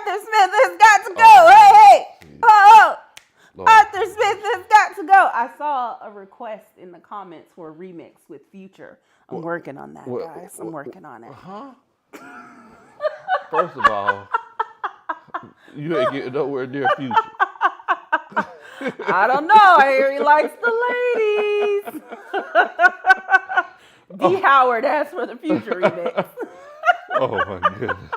Arthur Smith has got to go. Hey. Oh. Arthur Smith has got to go. I saw a request in the comments for a remix with Future. I'm working on that, guys. I'm working on it. Huh? First of all, you ain't getting nowhere near Future. I don't know. I hear he likes the ladies. D. Howard asked for the Future remix. Oh my goodness.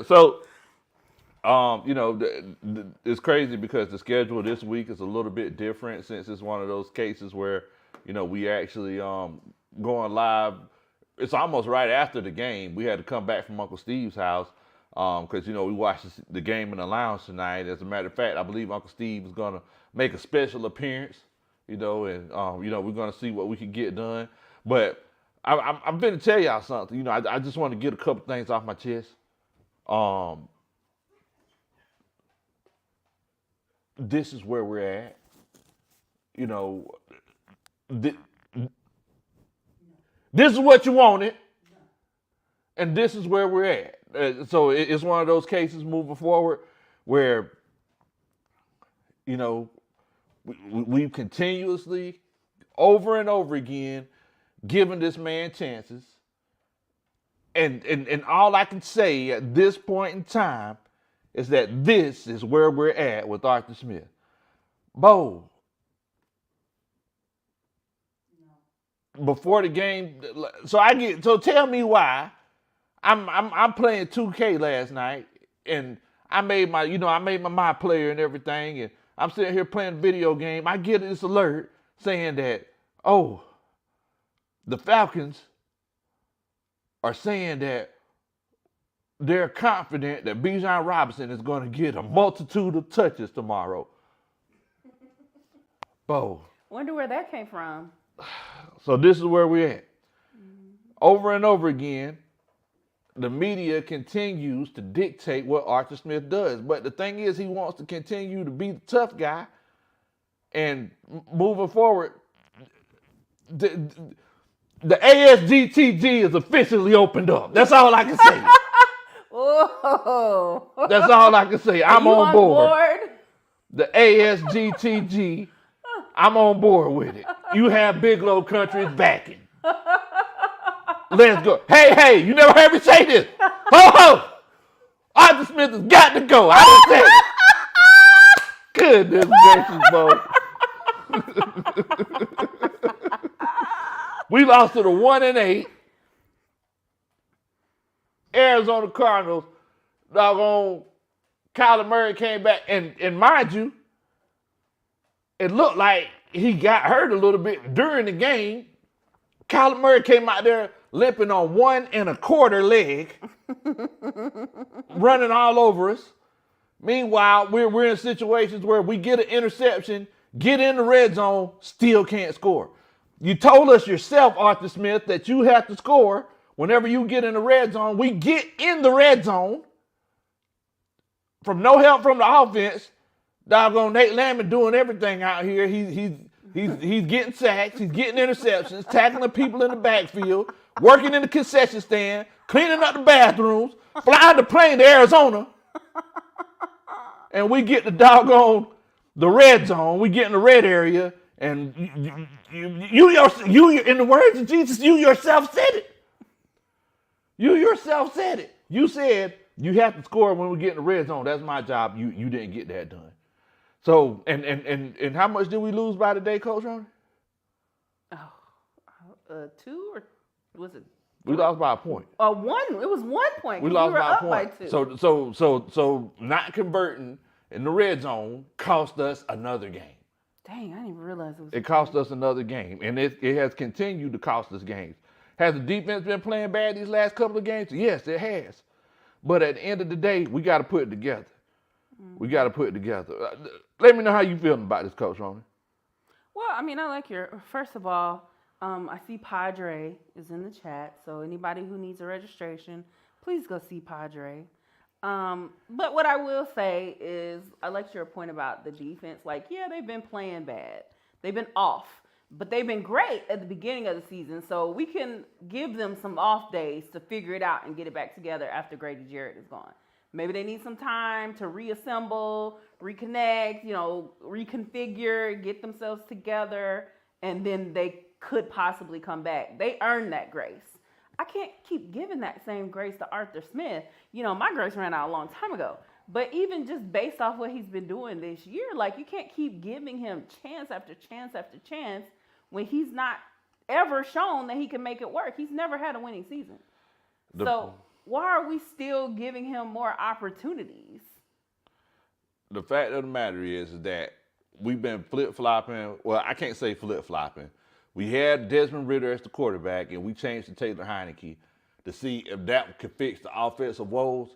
So, it's crazy because the schedule this week is a little bit different since it's one of those cases where, we actually going live. It's almost right after the game. We had to come back from Uncle Steve's house because, we watched the game in the lounge tonight. As a matter of fact, I believe Uncle Steve is going to make a special appearance, and we're going to see what we can get done. But I'm going to tell y'all something. I just want to get a couple things off my chest. This is where we're at. This is what you wanted, and this is where we're at. So it's one of those cases moving forward where, we've continuously, over and over again, given this man chances. And all I can say at this point in time is that this is where we're at with Arthur Smith. Bo, before the game, so tell me why I'm playing 2K last night and I made my player and everything, and I'm sitting here playing a video game. I get this alert saying that, the Falcons are saying that they're confident that Bijan Robinson is going to get a multitude of touches tomorrow. Bo. Wonder where that came from. So this is where we're at. Over and over again, the media continues to dictate what Arthur Smith does. But the thing is, he wants to continue to be the tough guy. And moving forward, the ASGTG is officially opened up. That's all I can say. Whoa. That's all I can say. I'm on board. board. The ASGTG, I'm on board with it. You have Big Low Country's backing. Let's go. Hey, you never heard me say this. Ho! Arthur Smith has got to go. I didn't say it. Goodness gracious, Bo. We lost to the 1-8 Arizona Cardinals. Doggone Kyler Murray came back, and mind you, it looked like he got hurt a little bit during the game. Kyler Murray came out there limping on 1 1/4 leg, running all over us. Meanwhile, we're in situations where we get an interception, get in the red zone, still can't score. You told us yourself, Arthur Smith, that you have to score whenever you get in the red zone. We get in the red zone from no help from the offense. Doggone Nate Lamb doing everything out here. He's getting sacks, he's getting interceptions, tackling people in the backfield, working in the concession stand, cleaning up the bathrooms, flying the plane to Arizona. And we get the red zone. We get in the red area, and you in the words of Jesus, you yourself said it. You yourself said it. You said you have to score when we get in the red zone. That's my job. You didn't get that done. So, and how much did we lose by today, Coach Ronnie? 2 or was it? We lost by a point. 1. It was 1 point. We lost by a point. By 2. So not converting in the red zone cost us another game. Dang, I didn't even realize it was. It cost us another game, and it has continued to cost us games. Has the defense been playing bad these last couple of games? Yes, it has. But at the end of the day, we got to put it together. We got to put it together. Let me know how you feeling about this, Coach Ronnie. Well, I mean, I like first of all, I see Padre is in the chat. So anybody who needs a registration, please go see Padre. But what I will say is I like your point about the defense. Like, yeah, they've been playing bad. They've been off. But they've been great at the beginning of the season. So we can give them some off days to figure it out and get it back together after Grady Jarrett is gone. Maybe they need some time to reassemble, reconnect, reconfigure, get themselves together, and then they could possibly come back. They earned that grace. I can't keep giving that same grace to Arthur Smith. My grace ran out a long time ago. But even just based off what he's been doing this year, like, you can't keep giving him chance after chance after chance when he's not ever shown that he can make it work. He's never had a winning season. So why are we still giving him more opportunities? The fact of the matter is that we've been flip-flopping. Well, I can't say flip-flopping. We had Desmond Ridder as the quarterback, and we changed to Taylor Heineke to see if that could fix the offensive woes.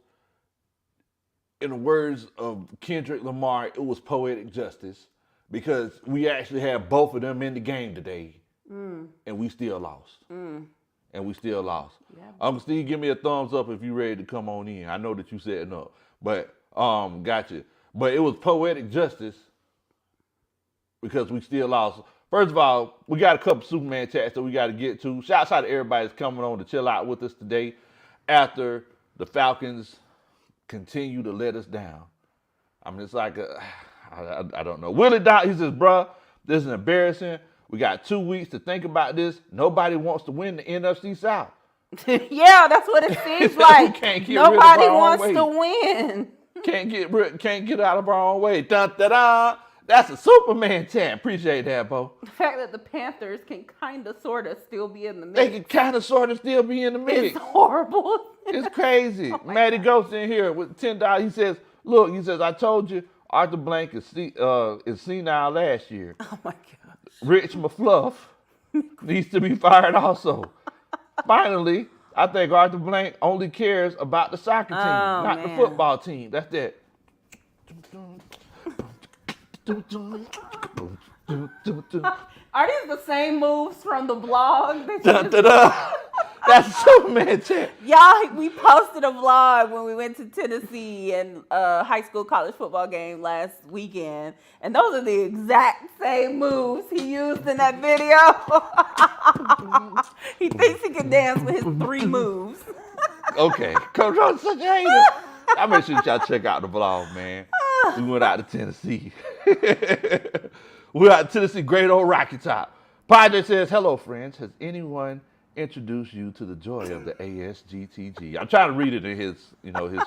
In the words of Kendrick Lamar, it was poetic justice because we actually had both of them in the game today, and we still lost. And we still lost. Yeah. Steve, give me a thumbs up if you're ready to come on in. I know that you setting up, but gotcha. But it was poetic justice because we still lost. First of all, we got a couple Superman chats that we got to get to. Shouts out to everybody that's coming on to chill out with us today after the Falcons continue to let us down. I mean, it's like, I don't know. Willie Dot, he says, bruh, this is embarrassing. We got 2 weeks to think about this. Nobody wants to win the NFC South. Yeah, that's what it seems like. Nobody wants to win. Can't get out of our own way. Dun, da, da. That's a Superman chant. Appreciate that, Bo. The fact that the Panthers can kind of, sort of still be in the mix. They can kind of, sort of still be in the mix. It's horrible. It's crazy. Oh Matty Ghost in here with $10. He says, look, I told you Arthur Blank is senile last year. Oh, my gosh. Rich McFluff needs to be fired also. Finally, I think Arthur Blank only cares about the soccer team, not the football team. That's that. Are these the same moves from the vlog? That's a Superman chant. Y'all, we posted a vlog when we went to Tennessee and high school college football game last weekend. And those are the exact same moves he used in that video. He thinks he can dance with his 3 moves. Okay, Coach Rose's such a hater. I make sure y'all check out the vlog, man. We went out to Tennessee. We were out to Tennessee, great old Rocky Top. Padre says, hello, friends. Has anyone introduced you to the joy of the ASGTG? I'm trying to read it in his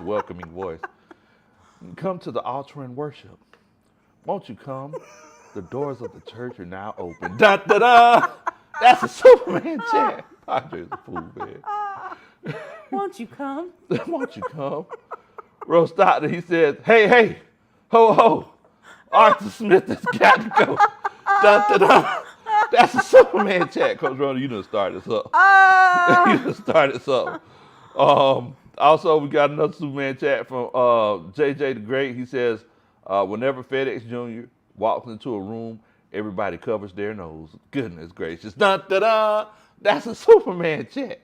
welcoming voice. Come to the altar and worship. Won't you come? The doors of the church are now open. Da, da, da. That's a Superman chant. Padre's a fool, man. Won't you come? Won't you come? Rose Stockton, he says, hey, ho, ho. Arthur Smith has got to go. Da, da, da. That's a Superman chat. Coach Ronald, you done started this up. You done started this up. Also, we got another Superman chat from JJ the Great. He says, whenever FedEx Jr. walks into a room, everybody covers their nose. Goodness gracious. Dun, da, da. That's a Superman chat.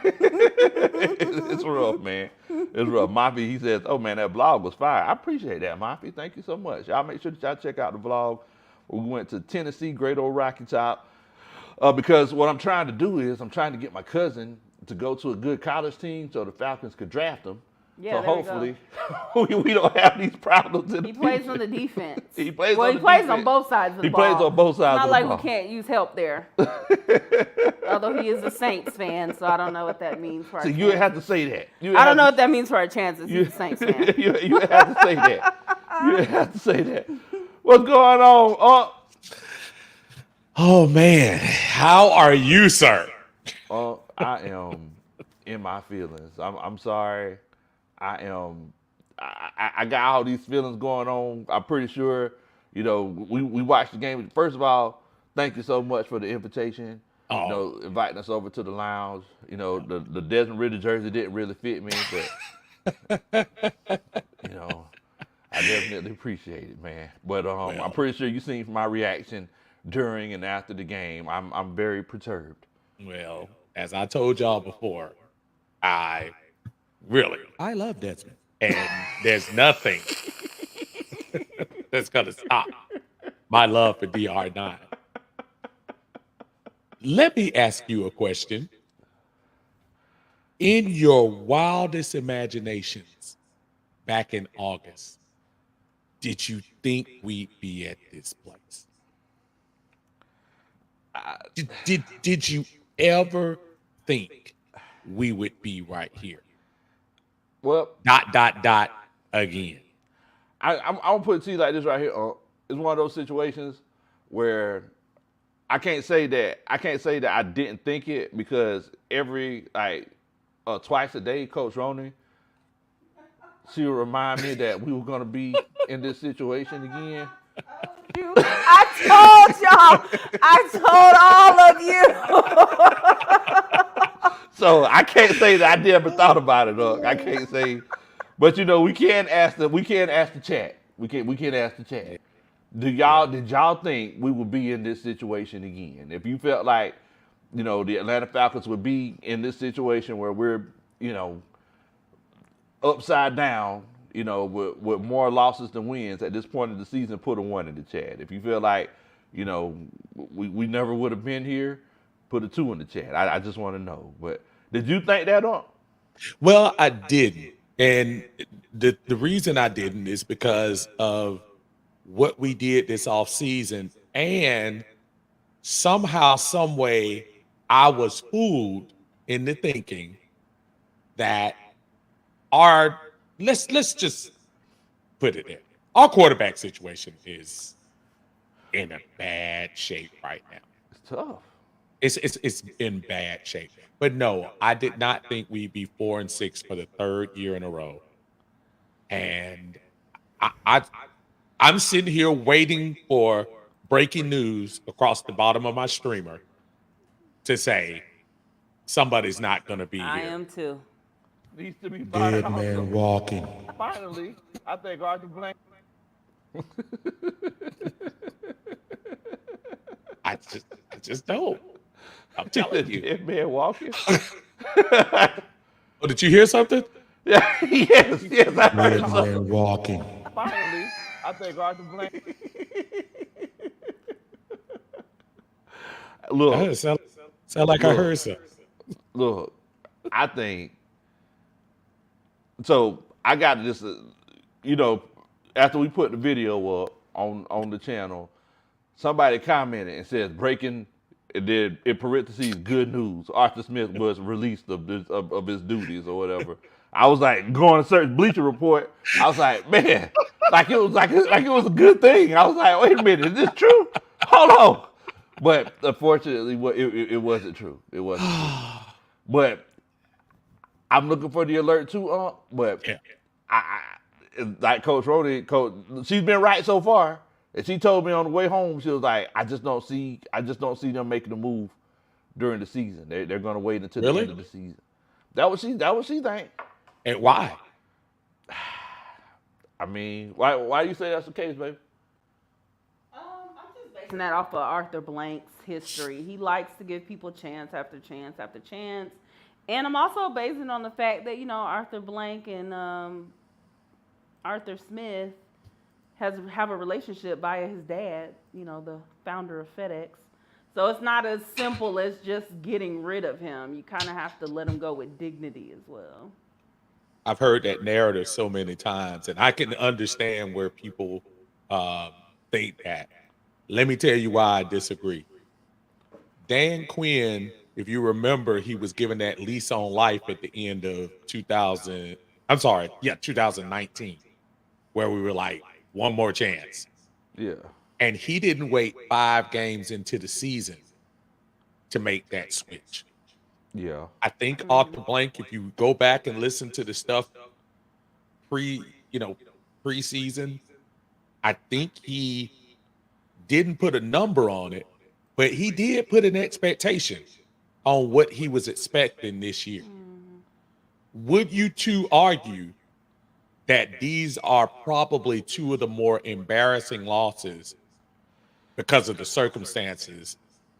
It's rough, man. It's rough. Mafia, he says, oh, man, that vlog was fire. I appreciate that, Mafia. Thank you so much. Y'all make sure that y'all check out the vlog. We went to Tennessee, great old Rocky Top, because what I'm trying to do is I'm trying to get my cousin to go to a good college team so the Falcons could draft him. Yeah, so hopefully we don't have these problems in the future. He plays on the defense. He plays on both sides of the ball. He plays on both sides of the ball. It's not like we can't use help there. Although he is a Saints fan, so I don't know what that means for our chances. You have to say that. I don't know what that means for our chances. He's a Saints fan. You have to say that. You have to say that. What's going on? Oh, man. How are you, sir? I am in my feelings. I'm sorry. I got all these feelings going on. I'm pretty sure, we watched the game. First of all, thank you so much for the invitation. Inviting us over to the lounge. The Desmond Ridder jersey didn't really fit me, but I definitely appreciate it, man. But I'm pretty sure you seen my reaction during and after the game. I'm very perturbed. Well, as I told y'all before, I love Desmond, and there's nothing that's gonna stop my love for DR9. Let me ask you a question. In your wildest imaginations, back in August, did you think we'd be at this place? Did you ever think we would be right here? Well, Dot again. I'm gonna put it to you like this right here. It's one of those situations where I can't say that I didn't think it because every twice a day, Coach Roney, she would remind me that we were gonna be in this situation again. I told all of you. So I can't say that I never thought about it. I can't say, but we can ask the chat. We can ask the chat. Did y'all think we would be in this situation again? If you felt like, the Atlanta Falcons would be in this situation where we're, upside down, with more losses than wins at this point of the season, put a 1 in the chat. If you feel like, we never would have been here, put a 2 in the chat. I just want to know. But did you think that on? Well, I didn't. And the reason I didn't is because of what we did this off season, and somehow, some way, I was fooled into thinking that our let's just put it in. Our quarterback situation is in a bad shape right now. It's tough. It's in bad shape. But no, I did not think we'd be 4-6 for the third year in a row. And I'm sitting here waiting for breaking news across the bottom of my streamer to say somebody's not going to be I here. am too. Needs to be Dead fired man also. walking. Finally, I think Arthur Blank. I just don't. I'm telling you. Dead man walking. Oh, did you hear something? Yeah, yes, I heard Dead something. man walking. Finally, I think Arthur Blank. Look, Sound like I heard something. look, I think so. I got this, after we put the video up on the channel, somebody commented and says breaking. It did in parentheses good news. Arthur Smith was released of his duties or whatever. I was like going to search Bleacher Report. I was like, man, like it was a good thing. I was like, wait a minute, is this true? Hold on. But unfortunately, it wasn't true. It wasn't true. But I'm looking for the alert too, but Yeah. I like Coach Rody, she's been right so far. And she told me on the way home, she was like, I just don't see them making a move during the season. They're gonna wait until the Really? end of the season. That what she think. And why? I mean, why do you say that's the case, baby? I'm just basing that off of Arthur Blank's history. He likes to give people chance after chance after chance. And I'm also basing on the fact that, Arthur Blank and Arthur Smith have a relationship via his dad, the founder of FedEx. So it's not as simple as just getting rid of him. You kind of have to let him go with dignity as well. I've heard that narrative so many times, and I can understand where people think that. Let me tell you why I disagree. Dan Quinn, if you remember, he was given that lease on life at the end of 2019, where we were like, one more chance. Yeah. And he didn't wait 5 games into the season to make that switch. Yeah. I think Arthur Blank, if you go back and listen to the stuff preseason, I think he didn't put a number on it, but he did put an expectation on what he was expecting this year. Would you two argue that these are probably 2 of the more embarrassing losses because of the circumstances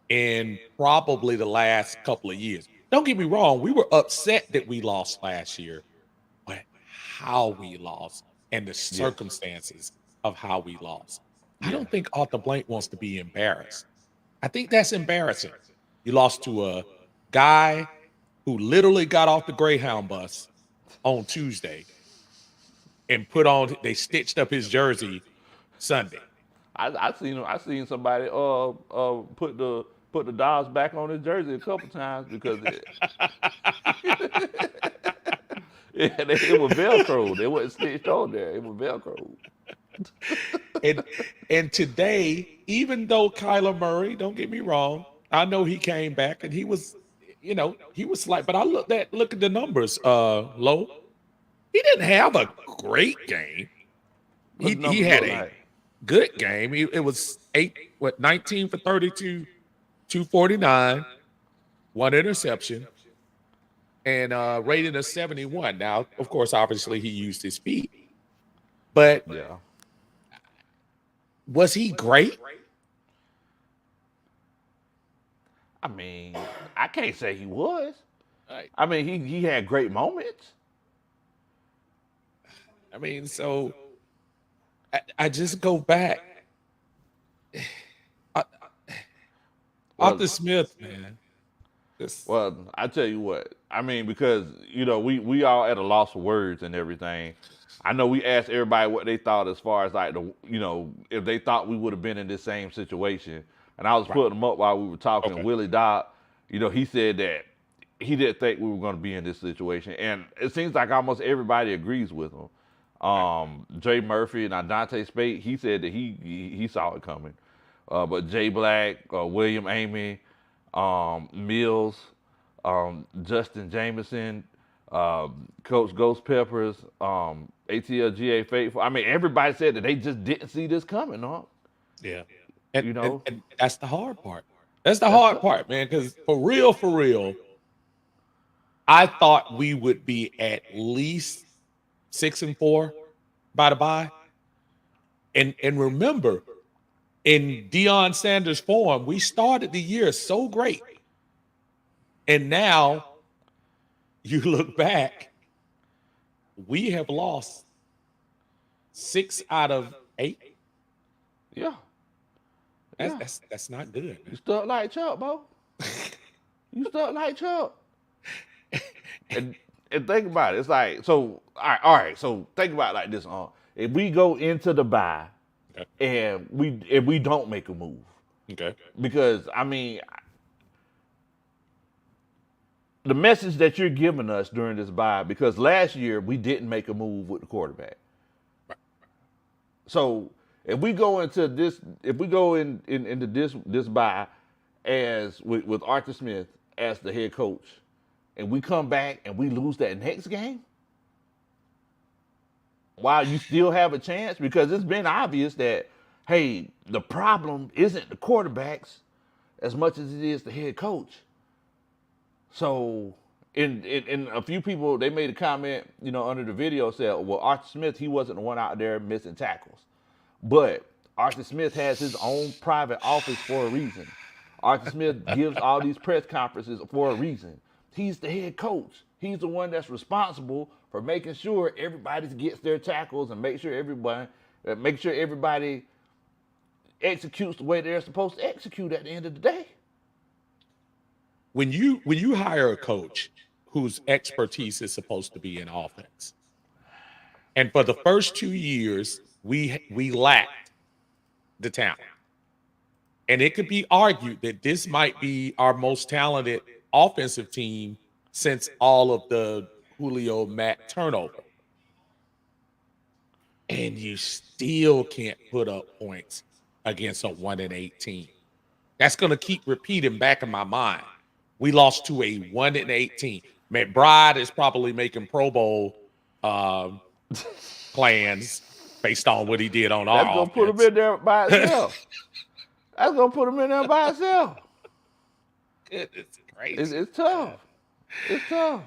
in probably the last couple of years? Don't get me wrong, we were upset that we lost last year, but how we lost and the circumstances of how we lost. I don't think Arthur Blank wants to be embarrassed. I think that's embarrassing. You lost to a guy who literally got off the Greyhound bus on Tuesday and they stitched up his jersey Sunday. I seen somebody put the dials back on his jersey a couple times because it was Velcro. It wasn't stitched on there. It was Velcro. And today, even though Kyler Murray, don't get me wrong, I know he came back and he was like, but I look at the numbers, Low. He didn't have a great game. He had a good game. It was 19 for 32, 249, one interception, and rating of 71. Now, of course, obviously he used his feet, but Yeah. was he great? I mean, I can't say he was. Right. I mean, he had great moments. I mean, so I just go back. Arthur Smith, man. Well, I tell you what. I mean, because we all at a loss for words and everything. I know we asked everybody what they thought as far as like if they thought we would have been in this same situation. And I was putting them up while we were talking. Okay. Willie Dodd, he said that he didn't think we were going to be in this situation, and it seems like almost everybody agrees with him. Jay Murphy and Dante Spate, he said that he saw it coming. But Jay Black, William Amy, Mills, Justin Jameson, Coach Ghost Peppers, ATLGA Faithful. I mean, everybody said that they just didn't see this coming, huh? Yeah. And that's the hard part. That's the hard part, man, because for real, I thought we would be at least 6-4 by the bye. And remember, in Deion Sanders' form, we started the year so great. And now you look back, we have lost 6 out of 8. Yeah. That's not good. You stuck like Chuck, Bo. You stuck like Chuck. And think about it. It's like, so all right. So think about it like this. If we go into the bye, okay, and we don't make a move, okay, because I mean, the message that you're giving us during this bye, because last year we didn't make a move with the quarterback. Right. So if we go into this, into this bye as with Arthur Smith as the head coach, and we come back and we lose that next game, while you still have a chance, because it's been obvious that, hey, the problem isn't the quarterbacks as much as it is the head coach. So, in a few people, they made a comment, under the video said, well, Arthur Smith, he wasn't the one out there missing tackles. But Arthur Smith has his own private office for a reason. Arthur Smith gives all these press conferences for a reason. He's the head coach. He's the one that's responsible for making sure everybody gets their tackles and make sure everybody executes the way they're supposed to execute at the end of the day. When you hire a coach whose expertise is supposed to be in offense, and for the first 2 years we lacked the talent, and it could be argued that this might be our most talented offensive team since all of the Julio Matt turnover, and you still can't put up points against a 1-8 team. That's going to keep repeating back in my mind. We lost to a 1-8 team. McBride is probably making Pro Bowl plans based on what he did on our offense. That's going to put him in there by itself. That's going to put him in there by itself. It's crazy. It's tough. It's tough.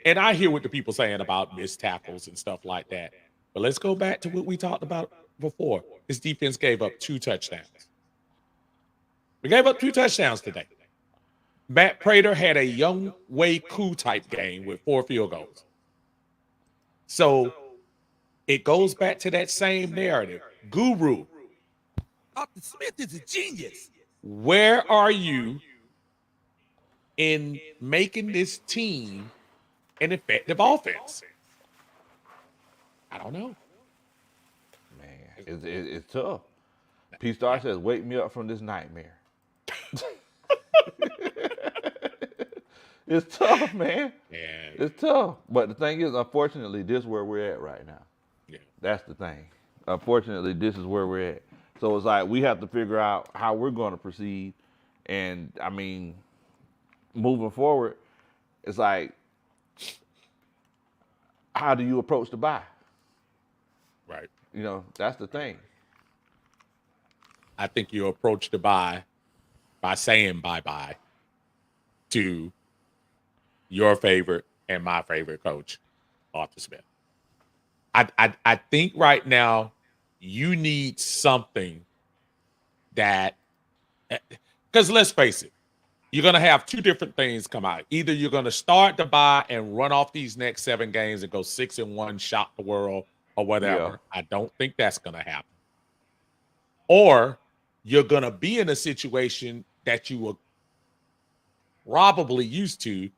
And I hear what the people saying about missed tackles and stuff like that. But let's go back to what we talked about before. His defense gave up 2 touchdowns. We gave up 2 touchdowns today. Matt Prater had a Young Wei Koo type game with 4 field goals. So it goes back to that same narrative. Guru. Arthur Smith is a genius. Where are you in making this team an effective offense? I don't know. Man, it's tough. P Star says, "Wake me up from this nightmare." It's tough, man. Yeah. It's tough. But the thing is, unfortunately, this is where we're at right now. Yeah. That's the thing. Unfortunately, this is where we're at. So it's like we have to figure out how we're going to proceed. And I mean, moving forward, it's like, how do you approach the buy? Right. You know, that's the thing. I think you approach the buy by saying bye-bye to your favorite and my favorite coach, Arthur Smith. I think right now you need something that, because let's face it, you're going to have two different things come out. Either you're going to start the buy and run off these next 7 games and go 6-1, shock the world or whatever. Yeah. I don't think that's going to happen. Or you're going to be in a situation that you were probably used to.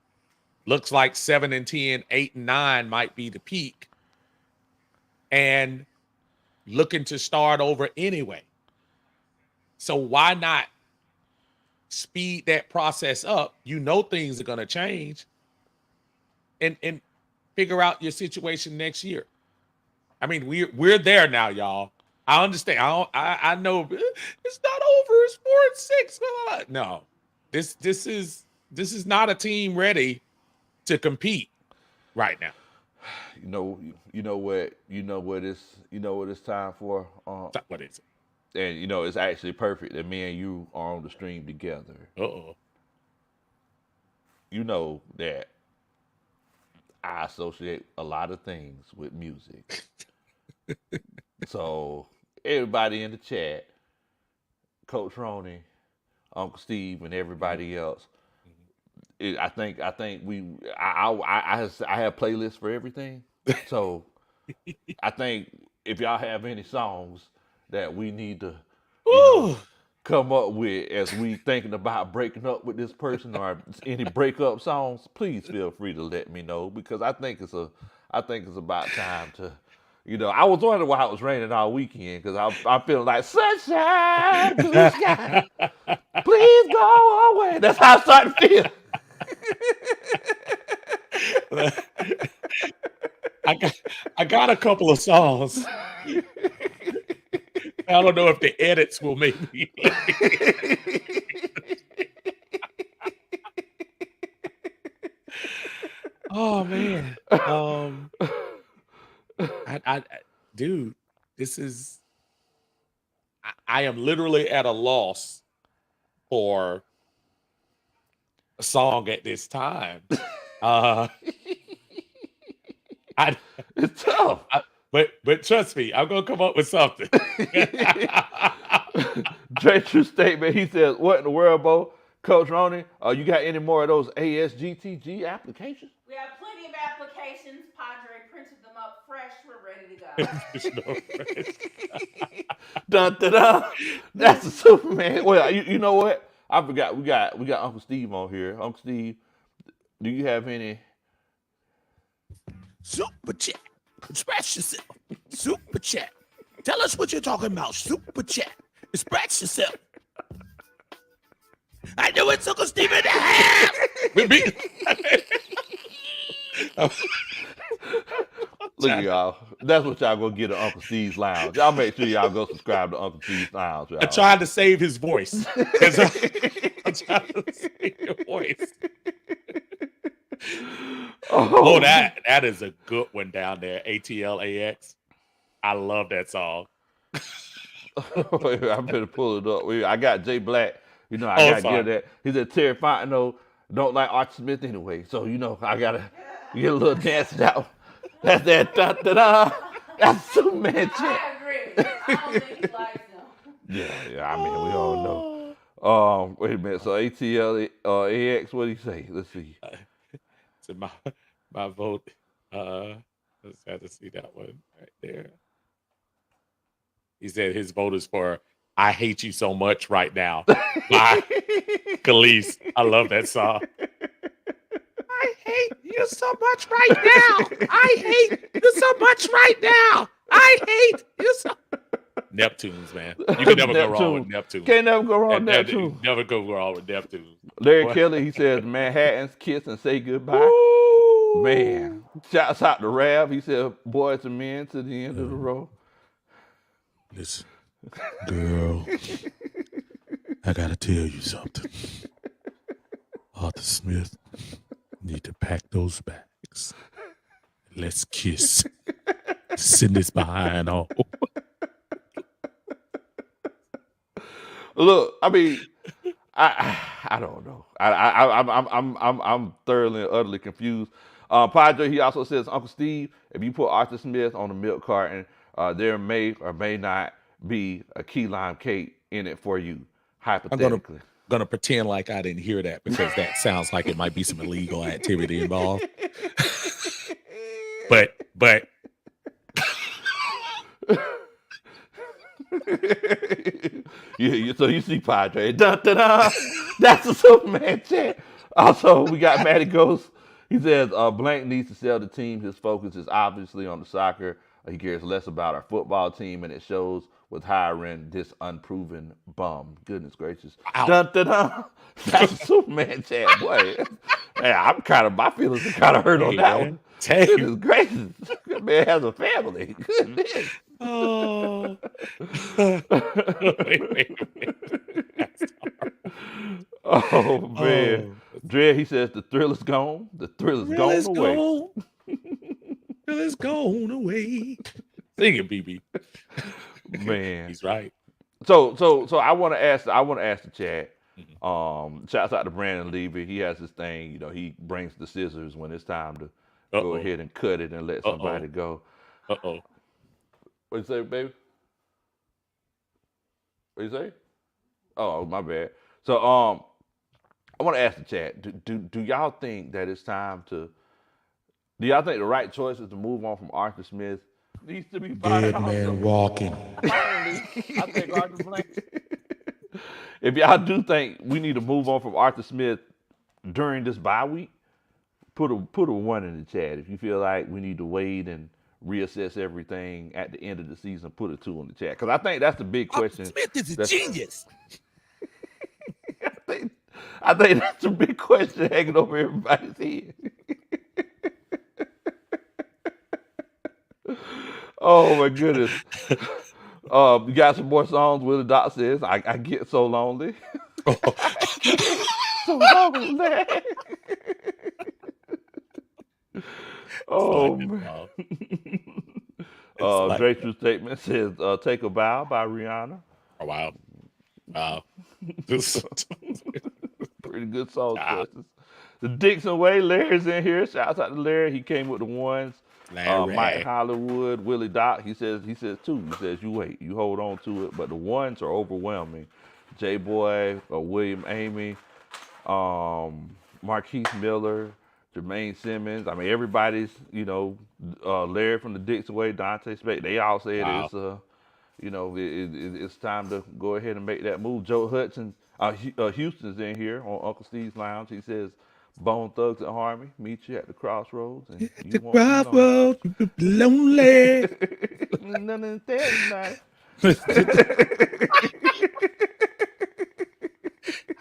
Looks like 7-10, 8-9 might be the peak. And looking to start over anyway. So why not speed that process up? You know things are going to change. And figure out your situation next year. I mean, we're there now, y'all. I understand. I know it's not over. It's 4-6. Blah, blah, blah. No, this is not a team ready to compete right now. You know what it's time for. What is it? And you know it's actually perfect that me and you are on the stream together. You know that I associate a lot of things with music. So everybody in the chat, Coach Roney, Uncle Steve, and everybody else. I think I have playlists for everything. So I think if y'all have any songs that we need to come up with as we thinking about breaking up with this person or any breakup songs, please feel free to let me know because I think it's about time to. You know, I was wondering why it was raining all weekend because I'm feeling like sunshine, blue sky, please go away. That's how I started to feel. I got a couple of songs. I don't know if the edits will make me. Oh man. Dude, this is. I am literally at a loss for a song at this time. It's tough. But trust me, I'm gonna come up with something. Dre true statement. He says, "What in the world, Bo? Coach Roney, you got any more of those ASGTG applications?" We have plenty of applications. Padre printed them up fresh. We're ready to go. Dun, dun, dun. That's a Superman. Well, you know what? I forgot. We got Uncle Steve on here. Uncle Steve, do you have any? Super chat. Express yourself. Super chat. Tell us what you're talking about. Super chat. Express yourself. I knew it, Uncle Steve in the house. Look at y'all. That's what y'all gonna get at Uncle Steve's Lounge. Y'all make sure y'all go subscribe to Uncle Steve's Lounge. Y'all. I tried to save his voice. I'm trying to save your voice. Oh, that is a good one down there. ATLAX. I love that song. I better pull it up. I got Jay Black. You know, I gotta get that. He said Terry Fontenot don't like Archie Smith anyway. So, you know, I gotta get a little dancing out. That's that da-da-da. That's Superman shit. I agree. I don't think he likes them. Yeah, I mean, we all know. Wait a minute. So ATLAX, what do you say? Let's see. So my vote. Let's have to see that one right there. He said his vote is for "I Hate You So Much Right Now" by Khalees. I love that song. hate you so much right now. I hate you so much right now. I hate you so. Neptunes, man. You can never go wrong with Neptunes. Can't never go wrong with Neptune. Never go wrong with Neptunes. Larry Boy. Kelly, he says Manhattan's kiss and say goodbye. Ooh. Man, shouts out to Rav. He said boys and men to the end of the row. Listen, girl, I gotta tell you something. Arthur Smith, need to pack those bags. Let's kiss. Send this behind on. Look, I mean, I don't know. I'm thoroughly and utterly confused. Padre, he also says, Uncle Steve, if you put Arthur Smith on the milk carton, there may or may not be a key lime cake in it for you, hypothetically. I'm gonna pretend like I didn't hear that because that sounds like it might be some illegal activity involved. but So you see Padre. Dun, dun, dun. That's a Superman chant. Also, we got Matty Ghost. He says, Blank needs to sell the team. His focus is obviously on the soccer. He cares less about our football team, and it shows with hiring this unproven bum. Goodness gracious. Dun, dun, dun. That's a Superman chant, boy. Man, my feelings are kind of hurt on that one. Goodness gracious. That man has a family. Goodness. Oh. wait. Oh man. Dre, he says the thrill is gone. The thrill is gone away. Thrill is gone away. Sing it, BB. Man. He's right. So I want to ask the chat. Shouts out to Brandon Levy. He has this thing, he brings the scissors when it's time to go ahead and cut it and let somebody go. Uh-oh. What you say, baby? What you say? Oh, my bad. So I want to ask the chat, do y'all think that it's time to, do y'all think the right choice is to move on from Arthur Smith? Needs to be fired. Dead man walking. I think Arthur Smith. If y'all do think we need to move on from Arthur Smith during this bye week, put a 1 in the chat. If you feel like we need to wait and reassess everything at the end of the season, put a 2 in the chat. Because I think that's the big question. Arthur Smith is a genius. I think that's a big question hanging over everybody's head. Oh my goodness. You got some more songs. Willie Doc says, I get so lonely. So lonely. Oh man. Drake's True Statement says, Take a Bow by Rihanna. Oh wow. Pretty good song choices. The Dixon Way, Larry's in here. Shouts out to Larry. He came with the ones. Mike Hollywood, Willie Doc. He says too. He says you wait, you hold on to it, but the ones are overwhelming. J Boy, William Amy, Marquise Miller, Jermaine Simmons. I mean, everybody's Larry from the Dixon Way, Dante Spade. They all said it's it's time to go ahead and make that move. Joe Hudson, Houston's in here on Uncle Steve's Lounge. He says, Bone Thugs and Harmony, meet you at the crossroads. And at the crossroads, you be lonely. Nothing there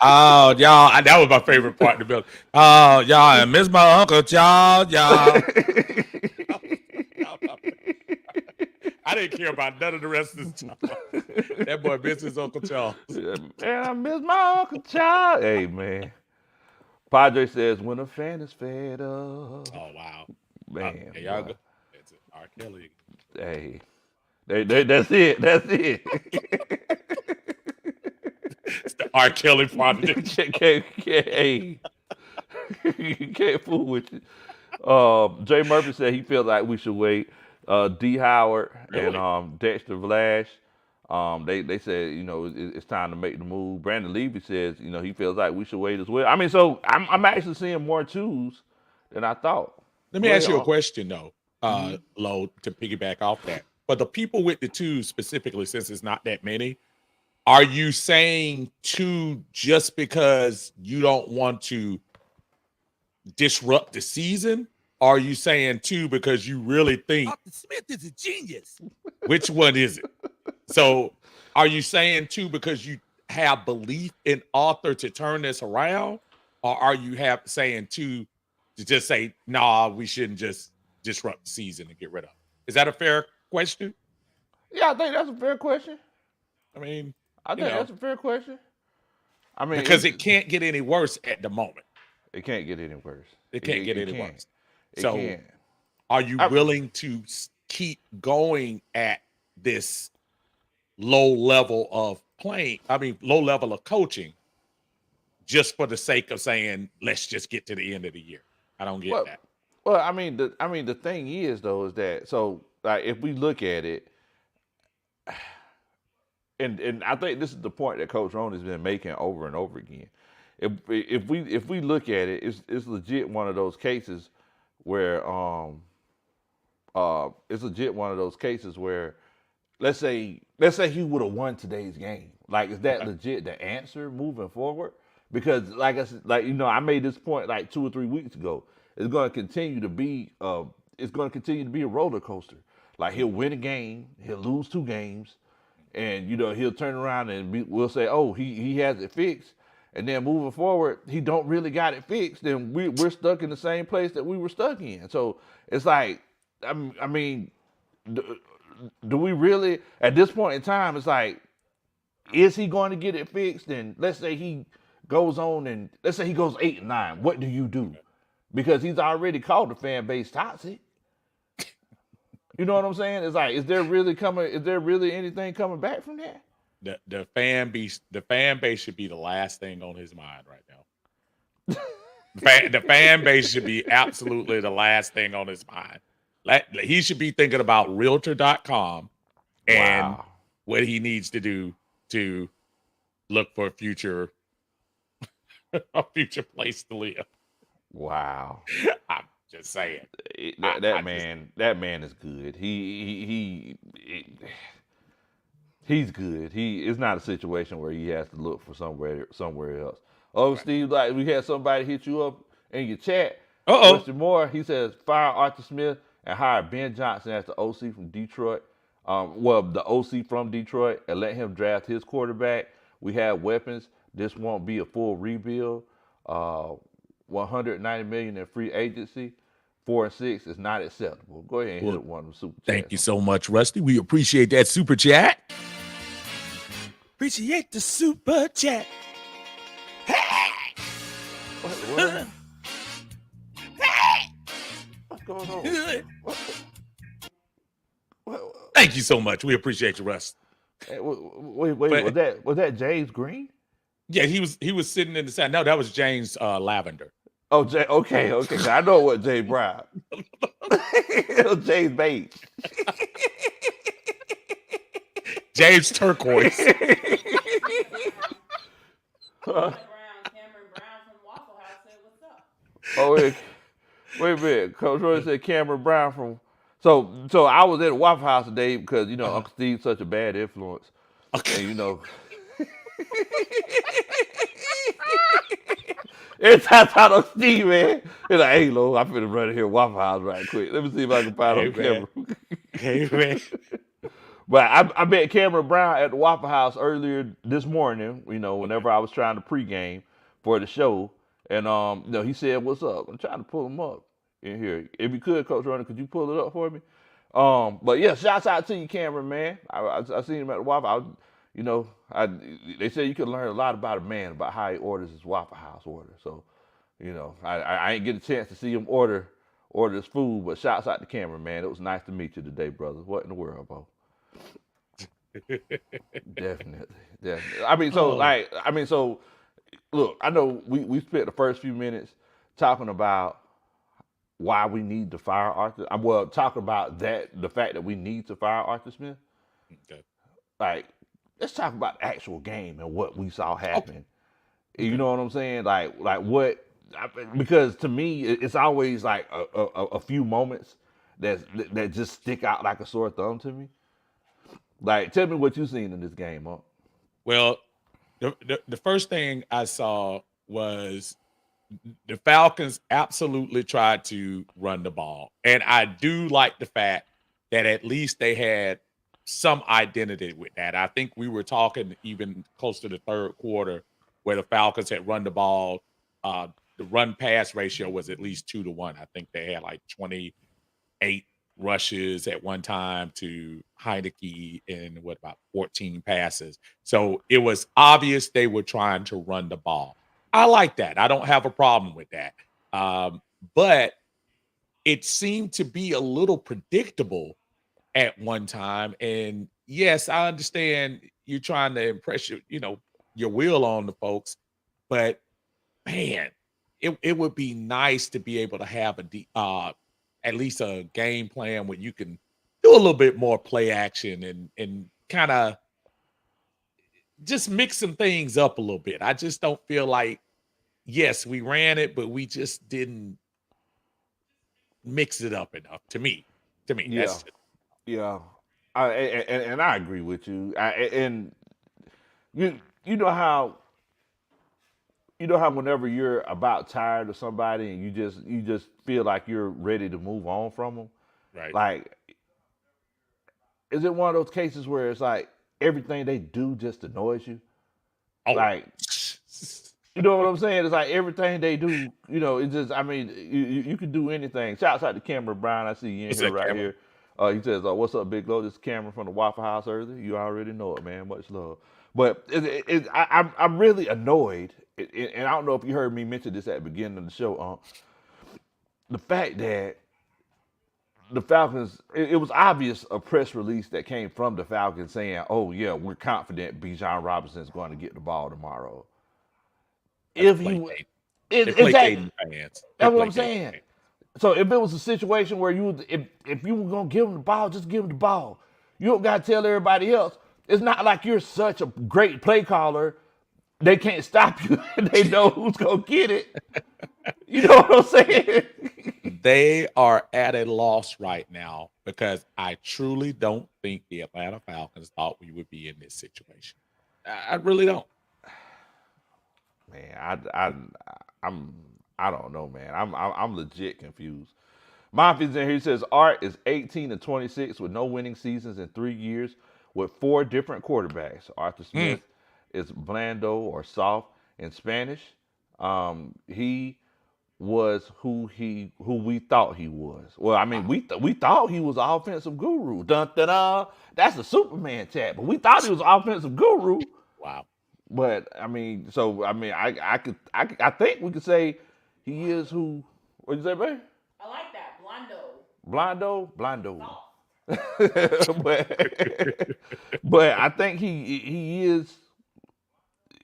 Oh, y'all, that was my favorite part of the building. Oh, y'all, I miss my uncle, y'all. I didn't care about none of the rest of this time. That boy missed his Uncle Charles. And I miss my Uncle Charles. Hey, man. Padre says, when a fan is fed up. Oh, wow. Man. Hey, y'all go. That's it. R. Kelly. Hey. That's it. That's it. It's the R. Kelly project. Hey. You can't fool with you. Jay Murphy said he feels like we should wait. D. Howard and Dexter Vlash. They said, it's time to make the move. Brandon Levy says, he feels like we should wait as well. I mean, so I'm actually seeing more twos than I thought. Let me ask you a question, though, Lo, to piggyback off that. But the people with the twos specifically, since it's not that many, are you saying two just because you don't want to disrupt the season? Or are you saying 2 because you really think Arthur Smith is a genius. which one is it? So are you saying 2 because you have belief in Arthur to turn this around? Or are you saying 2 to just say, nah, we shouldn't just disrupt the season and get rid of it? Is that a fair question? Yeah, I think that's a fair question. I mean, I think that's a fair question. I mean, because it can't get any worse at the moment. It can't get any worse. It can't get any worse. It So can't. are you willing to keep going at this low level of playing? I mean, low level of coaching, just for the sake of saying, let's just get to the end of the year. I don't get that. Well, I mean, the thing is though is that so like if we look at it, and I think this is the point that Coach Rowan has been making over and over again. If we look at it, it's legit one of those cases where it's legit one of those cases where let's say he would have won today's game. Like, is that legit the answer moving forward? Because like I said, I made this point like 2 or 3 weeks ago. It's going to continue to be a roller coaster. Like, he'll win a game, he'll lose 2 games, and he'll turn around and we'll say, oh, he has it fixed. And then moving forward, he don't really got it fixed. Then we're stuck in the same place that we were stuck in. So it's like, I mean, do we really, at this point in time, it's like, is he going to get it fixed? And let's say he goes on and let's say he goes 8-9. What do you do? Because he's already called the fan base toxic. You know what I'm saying? It's like, is there really anything coming back from that? The fan base should be the last thing on his mind right now. The fan base should be absolutely the last thing on his mind. He should be thinking about realtor.com and what he needs to do to look for a future place to live. Wow. I'm just saying. That man is good. He's good. It's not a situation where he has to look for somewhere else. Oh, right. Steve, like we had somebody hit you up in your chat. Christian Moore, he says fire Arthur Smith and hire Ben Johnson as the OC from Detroit. The OC from Detroit, and let him draft his quarterback. We have weapons. This won't be a full rebuild. $190 million in free agency. 4 and 6 is not acceptable. Go ahead and hit one of them super chats. Thank you so much, Rusty. We appreciate that super chat. Appreciate the super chat. Hey! What? Hey! What's going on? What? Thank you so much. We appreciate you, Russ. Hey, wait. Was that James Green? Yeah, he was sitting in the side. No, that was James Lavender. Oh, okay. I know what James Brown. It was James Bates. James Turquoise. Cameron Brown from Waffle House said, "What's up?" Oh, wait a minute. Coach Roy said Cameron Brown from. So I was at a Waffle House today because Uncle Steve's such a bad influence, and every time I talk to Steve, man, he's like, "Hey, Lo, I'm finna run in here Waffle House right quick. Let me see if I can find on camera." Hey, man. But I met Cameron Brown at the Waffle House earlier this morning, whenever I was trying to pregame for the show. And, he said, "What's up?" I'm trying to pull him up in here. If you could, Coach Runner, could you pull it up for me? But yeah, shouts out to you, Cameron, man. I seen him at the Waffle House. They said you could learn a lot about a man, about how he orders his Waffle House order. So, I ain't get a chance to see him order his food, but shouts out to Cameron, man. It was nice to meet you today, brother. What in the world, bro? Definitely. So look, I know we spent the first few minutes talking about why we need to fire Arthur. Talking about the fact that we need to fire Arthur Smith. Okay. Like, let's talk about the actual game and what we saw happen. Okay. You know what I'm saying? Like what? Because to me, it's always like a few moments that just stick out like a sore thumb to me. Like, tell me what you seen in this game, huh? Well, the first thing I saw was the Falcons absolutely tried to run the ball. And I do like the fact that at least they had some identity with that. I think we were talking even close to the third quarter where the Falcons had run the ball. The run pass ratio was at least 2-1. I think they had like 28 rushes at one time to Heineke and what about 14 passes. So it was obvious they were trying to run the ball. I like that. I don't have a problem with that. But it seemed to be a little predictable at one time. And yes, I understand you're trying to impress your will on the folks, but man, it would be nice to be able to have at least a game plan where you can do a little bit more play action and kind of just mix some things up a little bit. I just don't feel like, yes, we ran it, but we just didn't mix it up enough to me. Yeah, yeah. And I agree with you. And you know how whenever you're about tired of somebody and you just feel like you're ready to move on from them, right. like, is it one of those cases where it's like everything they do just annoys you? Oh, Like, you know what I'm saying? It's like everything they do, it's just, I mean, you can do anything. Shouts out to Cameron Brown. I see you in what's here that, right Cameron? here. He says, "What's up, Big Low? This is Cameron from the Waffle House earlier. You already know it, man. Much love." But I'm really annoyed, and I don't know if you heard me mention this at the beginning of the show. The fact that the Falcons, it was obvious a press release that came from the Falcons saying, "Oh yeah, we're confident Bijan Robinson is going to get the ball tomorrow." That's If he, placating. They're exactly, placating fans. They're that's what I'm placating saying. fans. So if it was a situation where if you were gonna give him the ball, just give him the ball. You don't gotta tell everybody else. It's not like you're such a great play caller. They can't stop you. They know who's gonna get it. You know what I'm saying? They are at a loss right now because I truly don't think the Atlanta Falcons thought we would be in this situation. I really don't. Man, I'm I don't know, man. I'm legit confused. Maffia's in here. He says Art is 18-26 with no winning seasons in 3 years with 4 different quarterbacks. Arthur Smith is blando or soft in Spanish. He was who we thought he was. Well, I mean, we thought he was an offensive guru. Dun dun dun. That's a Superman chat, but we thought he was an offensive guru. Wow. But I mean, I think we could say he is who. What'd you say, babe? I like that. Blondo. but I think he is.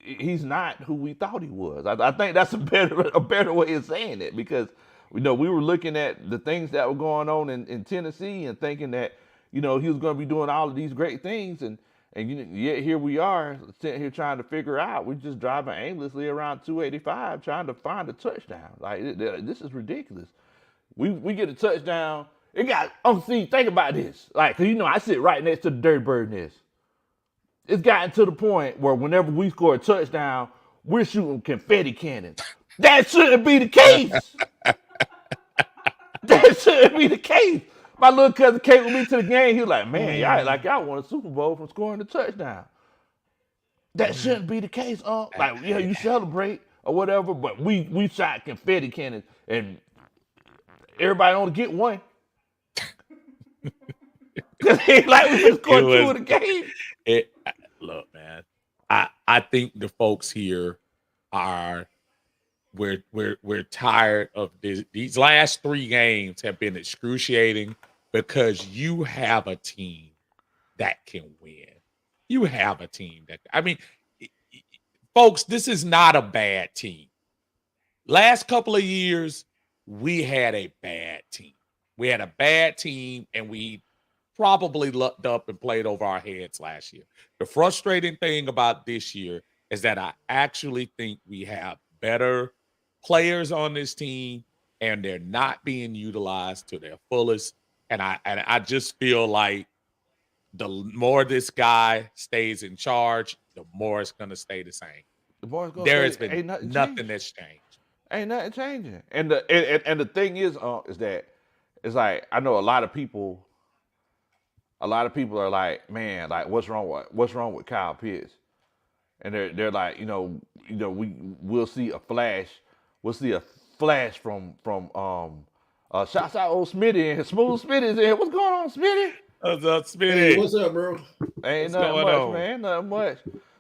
He's not who we thought he was. I think that's a better way of saying it because we were looking at the things that were going on in Tennessee and thinking that he was going to be doing all of these great things and yet here we are sitting here trying to figure out. We're just driving aimlessly around 285 trying to find a touchdown. Like this is ridiculous. We get a touchdown. It got see, think about this. Like, 'cause I sit right next to the Dirty Bird nest. It's gotten to the point where whenever we score a touchdown, we're shooting confetti cannons. That shouldn't be the case. That shouldn't be the case. My little cousin came with me to the game. He was like, "Man, y'all won a Super Bowl from scoring a touchdown." That shouldn't be the case, Like, yeah, you celebrate or whatever, but we shot confetti cannons and everybody only get one. Cause like we just scored 2 in the game. Look, man. I think the folks here are we're tired of this. These last 3 games have been excruciating because you have a team that can win. You have a team that folks, this is not a bad team. Last couple of years, we had a bad team. We had a bad team, and we probably lucked up and played over our heads last year. The frustrating thing about this year is that I actually think we have better players on this team, and they're not being utilized to their fullest. And I just feel like the more this guy stays in charge, the more it's going to stay the same. The boys gonna There say, has been ain't nothing nothing changed. that's changed. Ain't nothing changing. And the thing is that it's like I know a lot of people. A lot of people are like, man, like what's wrong with Kyle Pitts? And they're like, we'll see a flash, shouts out old Smitty and Smooth Smitty's in. What's going on, Smitty? What's up, Hey, Smitty? what's up, bro? Ain't What's nothing going much, on? man. Nothing much.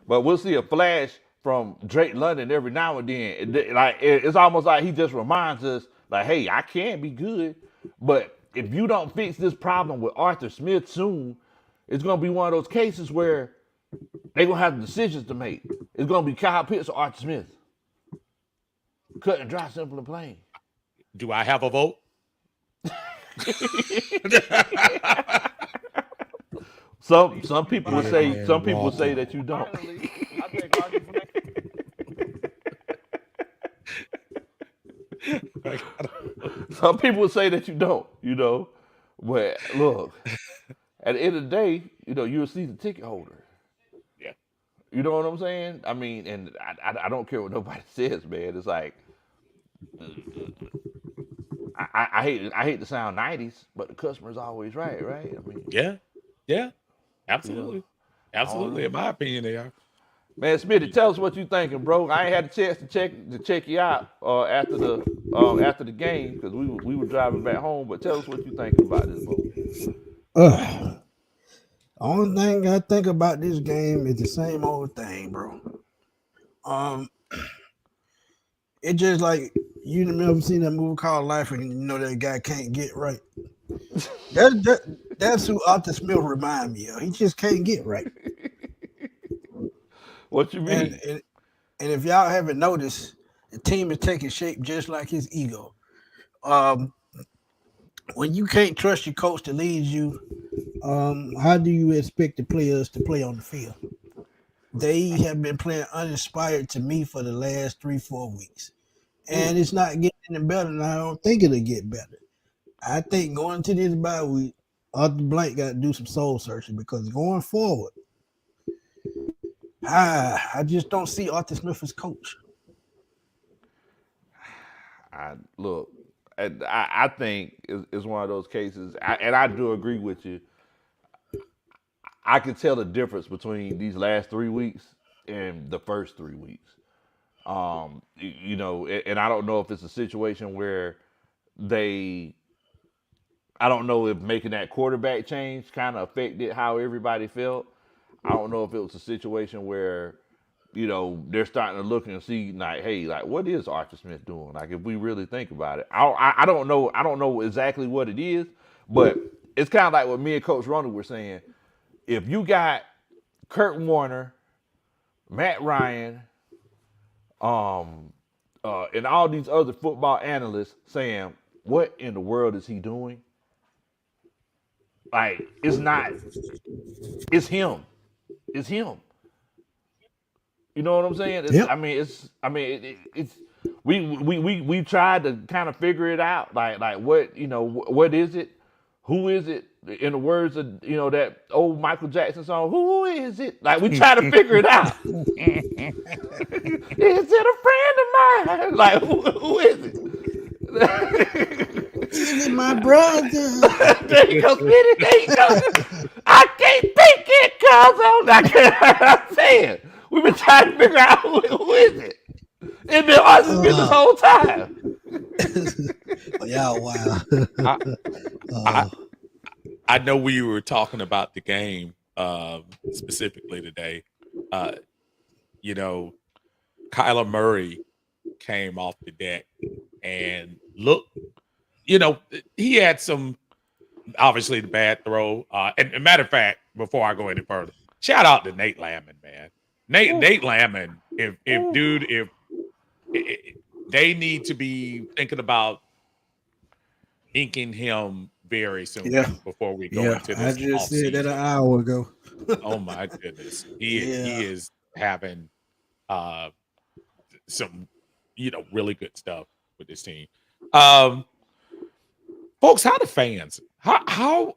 But we'll see a flash from Drake London every now and then. It's almost like he just reminds us, like, hey, I can be good, but if you don't fix this problem with Arthur Smith soon, it's gonna be one of those cases where they're gonna have decisions to make. It's gonna be Kyle Pitts or Arthur Smith. Cut and dry, simple and plain. Do I have a vote? Some people would say that you don't. Some people would say that you don't, But look, at the end of the day, you're a season ticket holder. Yeah. You know what I'm saying? I mean, and I don't care what nobody says, man. It's like I hate to sound 90s, but the customer's always right? I mean, yeah, absolutely, absolutely. In my opinion, they are. Man, Smitty, tell us what you thinking, bro. I ain't had a chance to check you out after the game because we were driving back home. But tell us what you thinking about this, bro. Only thing I think about this game is the same old thing, bro. It just like you never seen that movie called Life, and you know that guy can't get right. That's who Arthur Smith remind me of. He just can't get right. What you mean? And if y'all haven't noticed, the team is taking shape just like his ego. When you can't trust your coach to lead you, how do you expect the players to play on the field? They have been playing uninspired to me for the last 3-4 weeks. And it's not getting any better, and I don't think it'll get better. I think going into this bye week, Arthur Blank got to do some soul searching because going forward, I just don't see Arthur Smith as coach. I think it's one of those cases, and I do agree with you. I can tell the difference between these last 3 weeks and the first 3 weeks. And I don't know if it's a situation where I don't know if making that quarterback change kind of affected how everybody felt. I don't know if it was a situation where, they're starting to look and see like, hey, like what is Arthur Smith doing? Like if we really think about it, I don't know. I don't know exactly what it is, but it's kind of like what me and Coach Ronald were saying. If you got Kurt Warner, Matt Ryan, and all these other football analysts saying, what in the world is he doing? Like, it's not, it's him. It's him. You know what I'm saying? We tried to kind of figure it out. Like what is it? Who is it? In the words of that old Michael Jackson song, who is it? Like we try to figure it out. Is it a friend of mine? Like who is it? Is it my brother? There you go, Smitty. There you go. I can't think it, I'm saying. We've been trying to figure out who is it. It's been Arthur Smith this whole time. Yeah, wow. I know we were talking about the game specifically today. Kyler Murray came off the deck and looked, he had some, obviously the bad throw. And matter of fact, before I go any further, shout out to Nate Landman, man. Nate Landman, if they need to be thinking about inking him very soon before we go into this. I just said that an hour ago. Oh my goodness. He is having some really good stuff with this team. Folks, how the fans? How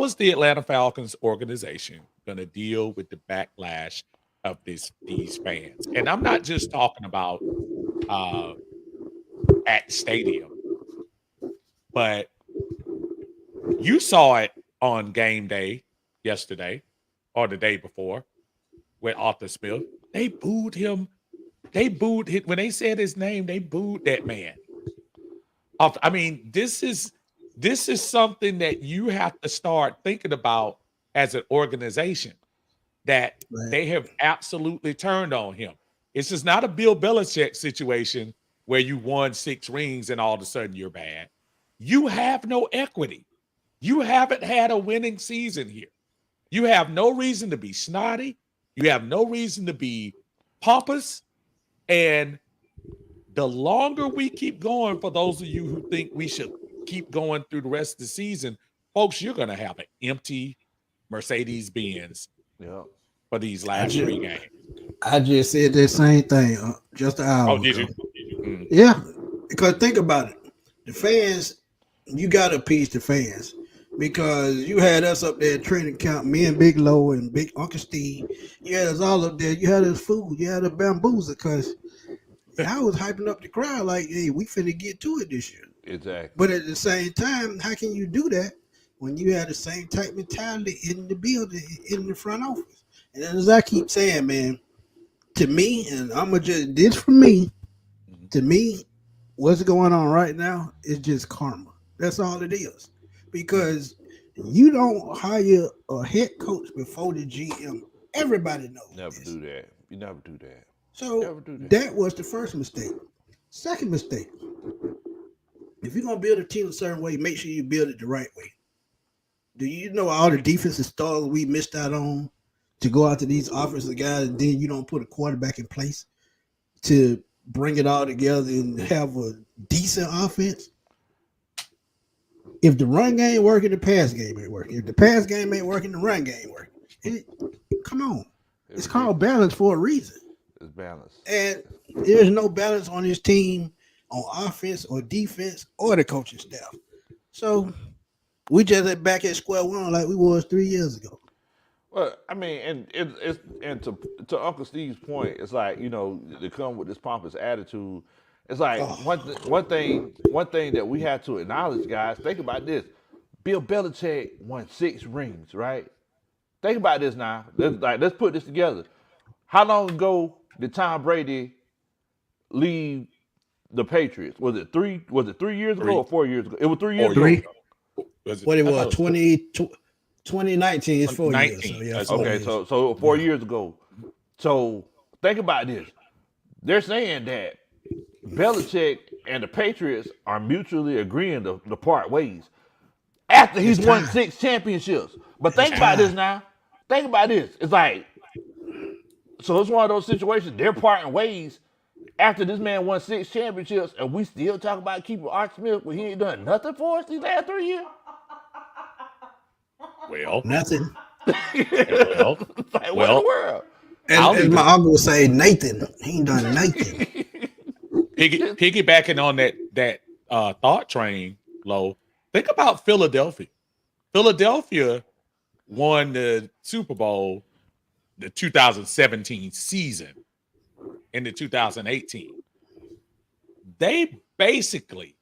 is the Atlanta Falcons organization going to deal with the backlash of these fans? And I'm not just talking about at the stadium. But you saw it on game day yesterday or the day before with Arthur Smith. They booed him. They booed him. When they said his name, they booed that man. I mean, this is something that you have to start thinking about as an organization, that they have absolutely turned on him. It's just not a Bill Belichick situation where you won 6 rings and all of a sudden you're bad. You have no equity. You haven't had a winning season here. You have no reason to be snotty. You have no reason to be pompous. And the longer we keep going, for those of you who think we should keep going through the rest of the season, folks, you're going to have an empty Mercedes-Benz for these last 3 games. I just said that same thing just an hour ago. Did you? Yeah, because think about it. The fans, you got to appease the fans, because you had us up there at training camp, me and Big Low and Big Uncle Steve. You had us all up there. You had us food. You had us bamboozled, because I was hyping up the crowd like, hey, we finna get to it this year. Exactly. But at the same time, how can you do that when you have the same type mentality in the building, in the front office? And as I keep saying, man, to me, and I'm going to just, this for me, to me, what's going on right now is just karma. That's all it is. Because you don't hire a head coach before the GM. Everybody knows. Never this. do that. You never do that. So that was the first mistake. Second mistake, if you're going to build a team a certain way, make sure you build it the right way. Do you know all the defensive stars we missed out on to go out to these offensive guys, and then you don't put a quarterback in place to bring it all together and have a decent offense? If the run game working, the pass game ain't working. If the pass game ain't working, the run game working. Come on. It's called balance for a reason. It's balance. And there's no balance on this team on offense or defense or the coaching staff. So we just back at square one like we was 3 years ago. Well, I mean, and to Uncle Steve's point, it's like, you know, to come with this pompous attitude. It's like one thing that we have to acknowledge, guys. Think about this: Bill Belichick won 6 rings, right? Think about this now. Let's put this together. How long ago did Tom Brady leave the Patriots? Was it 3 years ago or 4 years ago? It was 3 years ago. What it was, 2019 is 4 years. So yeah, okay, so 4 years ago. So think about this. They're saying that Belichick and the Patriots are mutually agreeing to part ways after he's won 6 championships. But think about this now. Think about this. It's like, so it's one of those situations. They're parting ways after this man won 6 championships, and we still talk about keeping Art Smith when he ain't done nothing for us these last 3 years. Well, nothing. Like, what in the world? As my uncle would say, Nathan, he ain't done nothing. Piggybacking on that thought train, Lo, think about Philadelphia. Philadelphia won the Super Bowl the 2017 season in the 2018. They basically,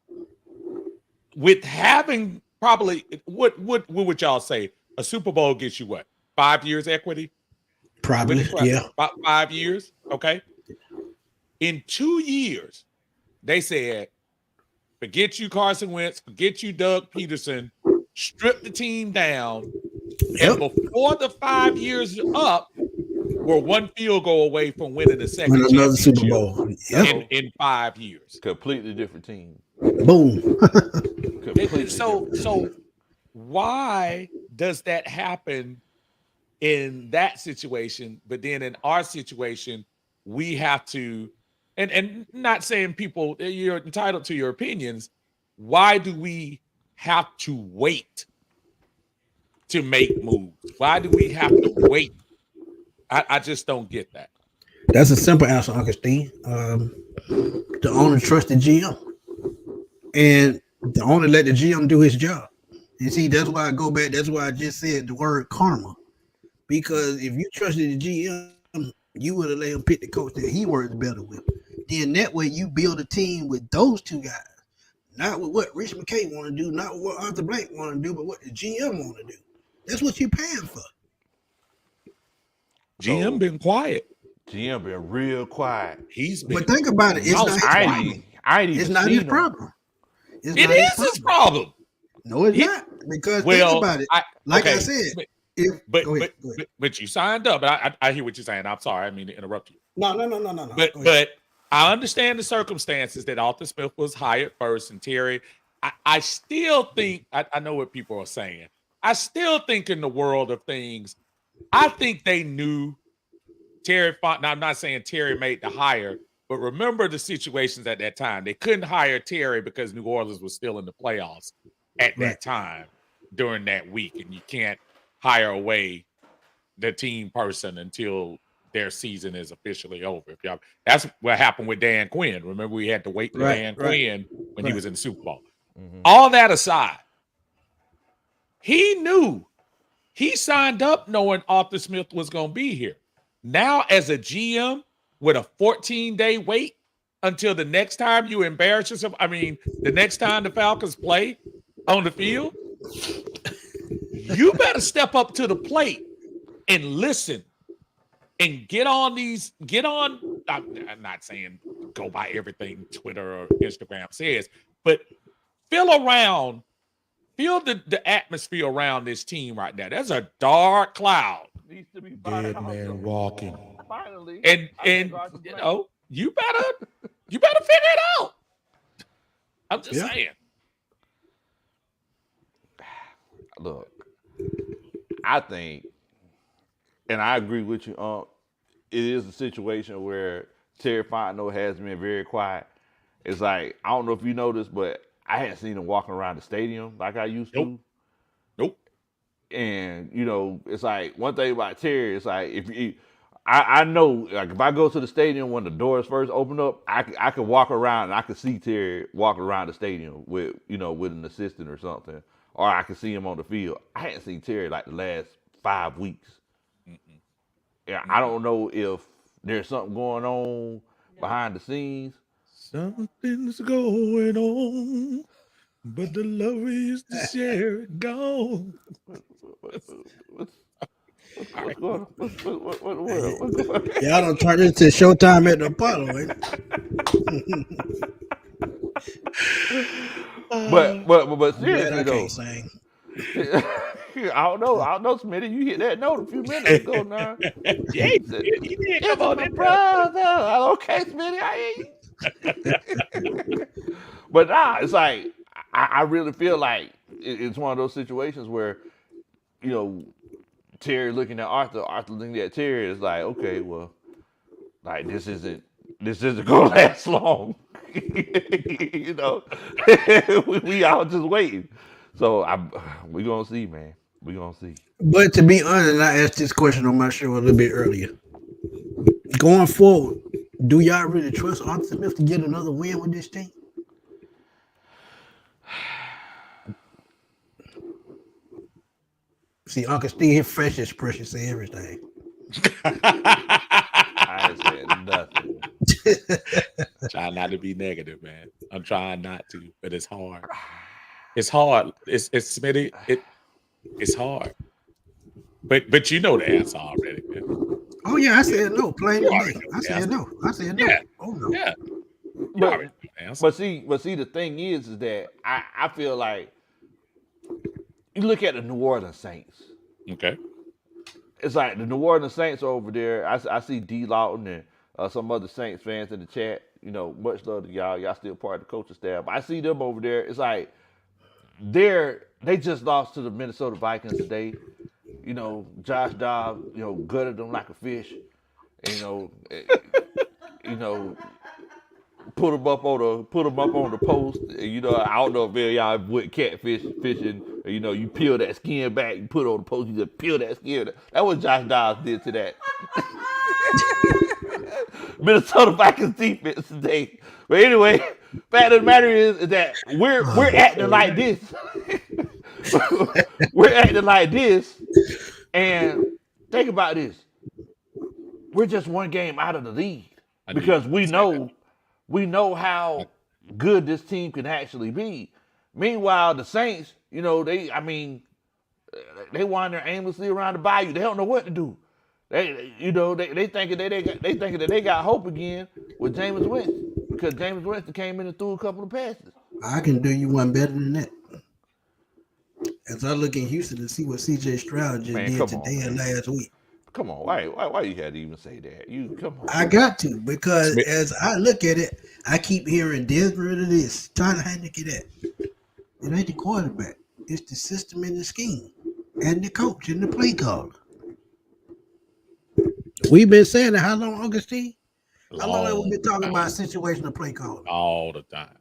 with having probably, what would y'all say? A Super Bowl gets you what? 5 years equity? Probably, yeah. About 5 years, okay? In 2 years, they said, forget you, Carson Wentz, forget you, Doug Peterson, strip the team down. Yep. And before the 5 years up, we're one field goal away from winning the second another Super Bowl. Yep. In 5 years. Completely different team. Boom. So why does that happen in that situation? But then in our situation, we have to, and not saying people, you're entitled to your opinions. Why do we have to wait to make moves? Why do we have to wait? I just don't get that. That's a simple answer, Uncle Steve. The owner trusts the GM. And the owner let the GM do his job. And see, that's why I go back. That's why I just said the word karma. Because if you trusted the GM, you would have let him pick the coach that he works better with. then that way you build a team with those two guys. Not with what Rich McKay want to do, not with what Arthur Blank want to do, but what the GM want to do. That's what you're paying for. GM been quiet. GM been real quiet. He's been. But think about it. It's not his problem. It's not his problem. It is his problem. No, it's not. Because think about it. I said, but you signed up. I hear what you're saying. I'm sorry. I didn't mean to interrupt you. No. But I understand the circumstances that Arthur Smith was hired first and Terry. I still think, I know what people are saying. I still think in the world of things, I think they knew Terry. Now, I'm not saying Terry made the hire, but remember the situations at that time. They couldn't hire Terry because New Orleans was still in the playoffs at that time during that week. And you can't hire away the team person until their season is officially over. That's what happened with Dan Quinn. Remember, we had to wait for Dan Quinn when he was in the Super Bowl. Mm-hmm. All that aside, he knew. He signed up knowing Arthur Smith was going to be here. Now, as a GM with a 14-day wait until the next time you embarrass yourself, the next time the Falcons play on the field, you better step up to the plate and listen and get on. I'm not saying go by everything Twitter or Instagram says, but feel the atmosphere around this team right now. There's a dark cloud. Needs to be dead man walking. Finally. And you better figure it out. I'm just saying. Look, I think, and I agree with you, it is a situation where Terry Fontenot has been very quiet. It's like, I don't know if you noticed, but I hadn't seen him walking around the stadium like I used to. Nope. And, it's like, one thing about Terry, it's like, I know, like, if I go to the stadium when the doors first open up, I can walk around and I can see Terry walking around the stadium with an assistant or something. Or I can see him on the field. I hadn't seen Terry like the last 5 weeks. Yeah, I don't know if there's something going on behind the scenes. Something's going on, but the love we used to share is gone. What's going on? What's going on? Y'all don't turn into Showtime at the Apollo, ain't it? But seriously though, can't sing. I don't know, Smitty. You hit that note a few minutes ago now. Yeah, he did. Come on, my brother. Okay, Smitty, I hear you. But it's like I really feel like it's one of those situations where, Terry looking at Arthur looking at Terry is like, okay, well, like this isn't gonna last long. we all just waiting. So we gonna see, man. We gonna see. But to be honest, I asked this question on my show a little bit earlier. Going forward, do y'all really trust Arthur Smith to get another win with this team? See, Uncle Steve fresh expression say everything. I ain't saying nothing. Try not to be negative, man. I'm trying not to, but it's hard. It's hard. It's Smitty. It's hard. But you know the answer already, man. Oh yeah, I said no. Plain as day. I said no. Yeah. Oh no. Yeah. But see, the thing is that I feel like you look at the New Orleans Saints. Okay. It's like the New Orleans Saints are over there. I see D. Lawton and some other Saints fans in the chat. Much love to y'all. Y'all still part of the coaching staff. But I see them over there. It's like they just lost to the Minnesota Vikings today. Josh Dobbs, gutted them like a fish. Put them up on the post. I don't know if y'all went fishing. You peel that skin back, you put it on the post, you just peel that skin. That's what Josh Dobbs did to that Minnesota Vikings defense today. But anyway, fact of the matter is that we're acting like this. We're acting like this, and think about this. We're just one game out of the lead because we know we know how good this team can actually be. Meanwhile, the Saints, they wander aimlessly around the bayou. They don't know what to do. They thinking that they got hope again with Jameis Winston because Jameis Winston came in and threw a couple of passes. I can do you one better than that. As I look in Houston to see what C.J. Stroud just did today and last week. Come on, why you had to even say that? You come on. I got to because as I look at it, I keep hearing Desmond of this, Tyler Heineke that. It ain't the quarterback. It's the system and the scheme and the coach and the play caller. We've been saying it how long, Augustine? How long have we been talking about situational play calling? All the time.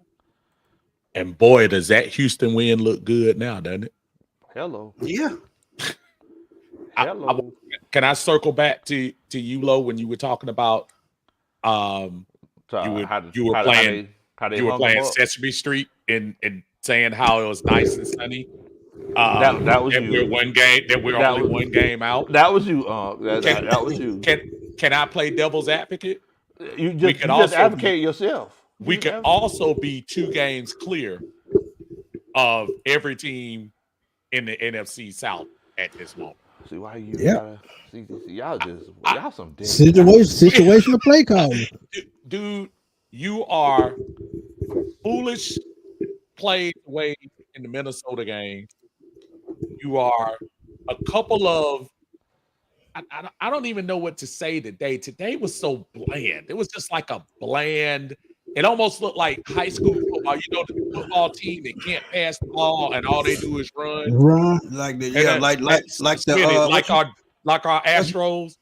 And boy, does that Houston win look good now, doesn't it? Hello. Yeah. Hello. Can I circle back to you, Lo, when you were talking about you were playing Sesame Street and saying how it was nice and sunny. That was you. We're only one game out. That was you. That was you. Can I play devil's advocate? You just advocate yourself. We could also be 2 games clear of every team in the NFC South at this moment. See why you? Yeah. Y'all some dead situational play calling. Dude, you are foolish played away in the Minnesota game. You are a couple of I don't even know what to say today. Today was so bland. It was just like a bland. It almost looked like high school football. The football team that can't pass the ball and all they do is run. Like the like our Astros.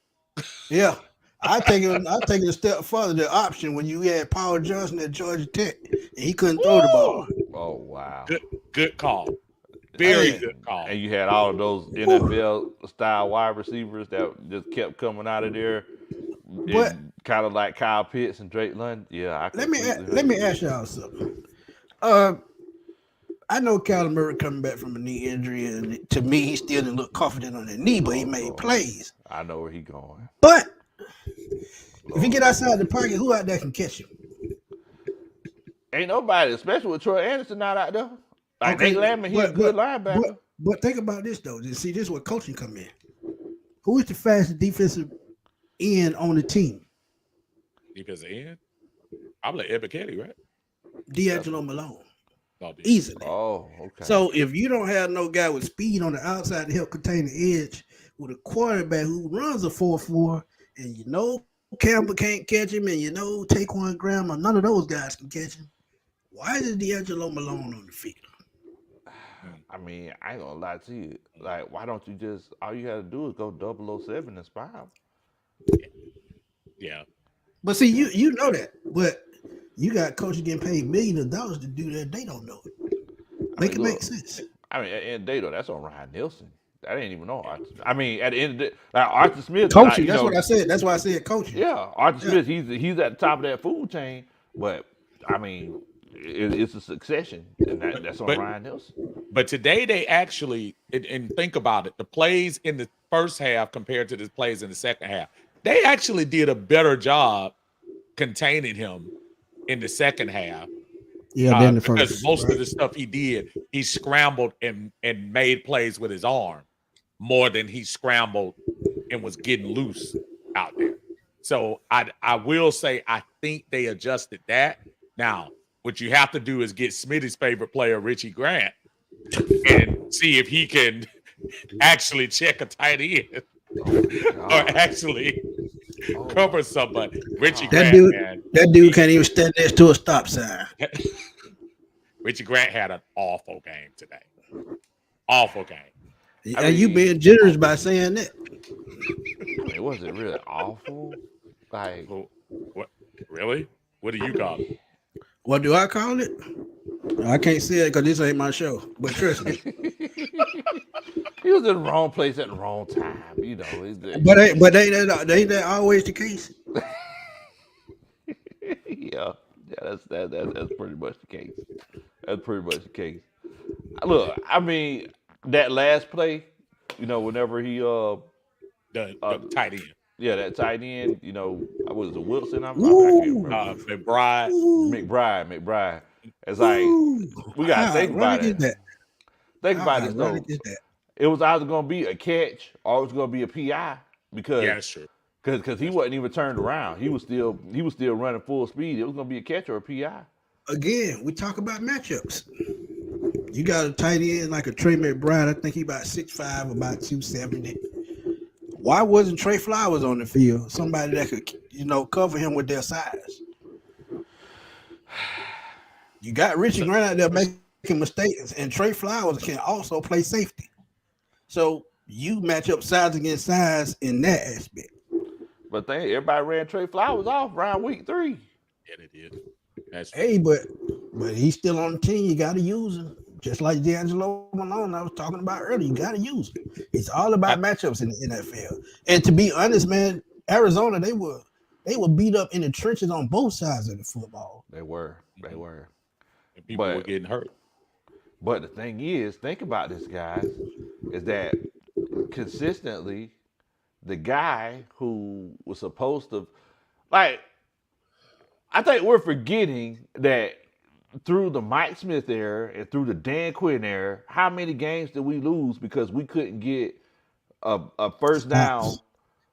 Yeah. I take it a step further. The option when you had Paul Johnson at Georgia Tech and he couldn't throw the ball. Oh wow. Good call. Very good call. And you had all of those NFL style wide receivers that just kept coming out of there. Kind of like Kyle Pitts and Drake London. Yeah, let me ask y'all something. I know Kyler Murray coming back from a knee injury, and to me, he still didn't look confident on that knee, but he made plays. I know where he's going. But if he get outside the pocket, who out there can catch him? Ain't nobody, especially with Troy Anderson not out there. Like Nate Landman, he's a good linebacker. But think about this though. See, this is where coaching come in. Who is the fastest defensive end on the team? Defensive end? Probably Ed Kelly, right? D'Angelo Malone. Easily. Oh, okay. So if you don't have no guy with speed on the outside to help contain the edge with a quarterback who runs a 4.4, and Campbell can't catch him, and Taquan Graham or none of those guys can catch him, why is D'Angelo Malone on the field? I mean, I ain't gonna lie to you. Like, why don't you just, all you gotta do is go 007 and spy him? Yeah. But see, you know that. But you got coaches getting paid millions of dollars to do that. They don't know it. Make sense. I mean, and Dato, that's on Ryan Nielsen. That ain't even on Arthur. I mean, at the end of the day, like Arthur Smith. Coaching, that's what I said. That's why I said coaching. Yeah, Arthur Smith, he's at the top of that food chain. But, I mean, it's a succession, and that's on Ryan Nielsen. But today they actually, and think about it, the plays in the first half compared to the plays in the second half, they actually did a better job containing him in the second half. Yeah, then the first. Because most of the stuff he did, he scrambled and made plays with his arm more than he scrambled and was getting loose out there. So I will say I think they adjusted that. Now, what you have to do is get Smitty's favorite player, Richie Grant, and see if he can actually check a tight end or actually cover somebody. Richie Grant, that dude can't even stand next to a stop sign. Richie Grant had an awful game today. Awful game. You being generous by saying that. It wasn't really awful. Like, what? Really? What do you call it? What do I call it? I can't say it because this ain't my show. But trust me. He was in the wrong place at the wrong time, But ain't that always the case? Yeah, that's pretty much the case. That's pretty much the case. Look, I mean, that last play, whenever he the tight end. Yeah, that tight end. You know, was it Wilson? I can't Ooh, remember. McBride. ooh, McBride. It's like ooh. we gotta How think about ironic is it. that? Think How about this ironic though. is that? It was either gonna be a catch or it was gonna be a PI Yeah, because that's true. he wasn't even turned around. He was still running full speed. It was gonna be a catch or a PI. Again, we talk about matchups. You got a tight end like a Trey McBride. I think he about 6'5", about 270. Why wasn't Trey Flowers on the field? Somebody that could, cover him with their size. You got Richie Grant out there making mistakes, and Trey Flowers can also play safety. So you match up size against size in that aspect. But everybody ran Trey Flowers off around week 3. Yeah, they did. That's true. Hey, but he's still on the team. You got to use him. Just like D'Angelo Malone I was talking about earlier. You got to use him. It's all about matchups in the NFL. And to be honest, man, Arizona, they were beat up in the trenches on both sides of the football. They were. And people were getting hurt. But the thing is, think about this, guys, is that consistently the guy who was supposed to, like, I think we're forgetting that through the Mike Smith era and through the Dan Quinn era, how many games did we lose because we couldn't get a first down?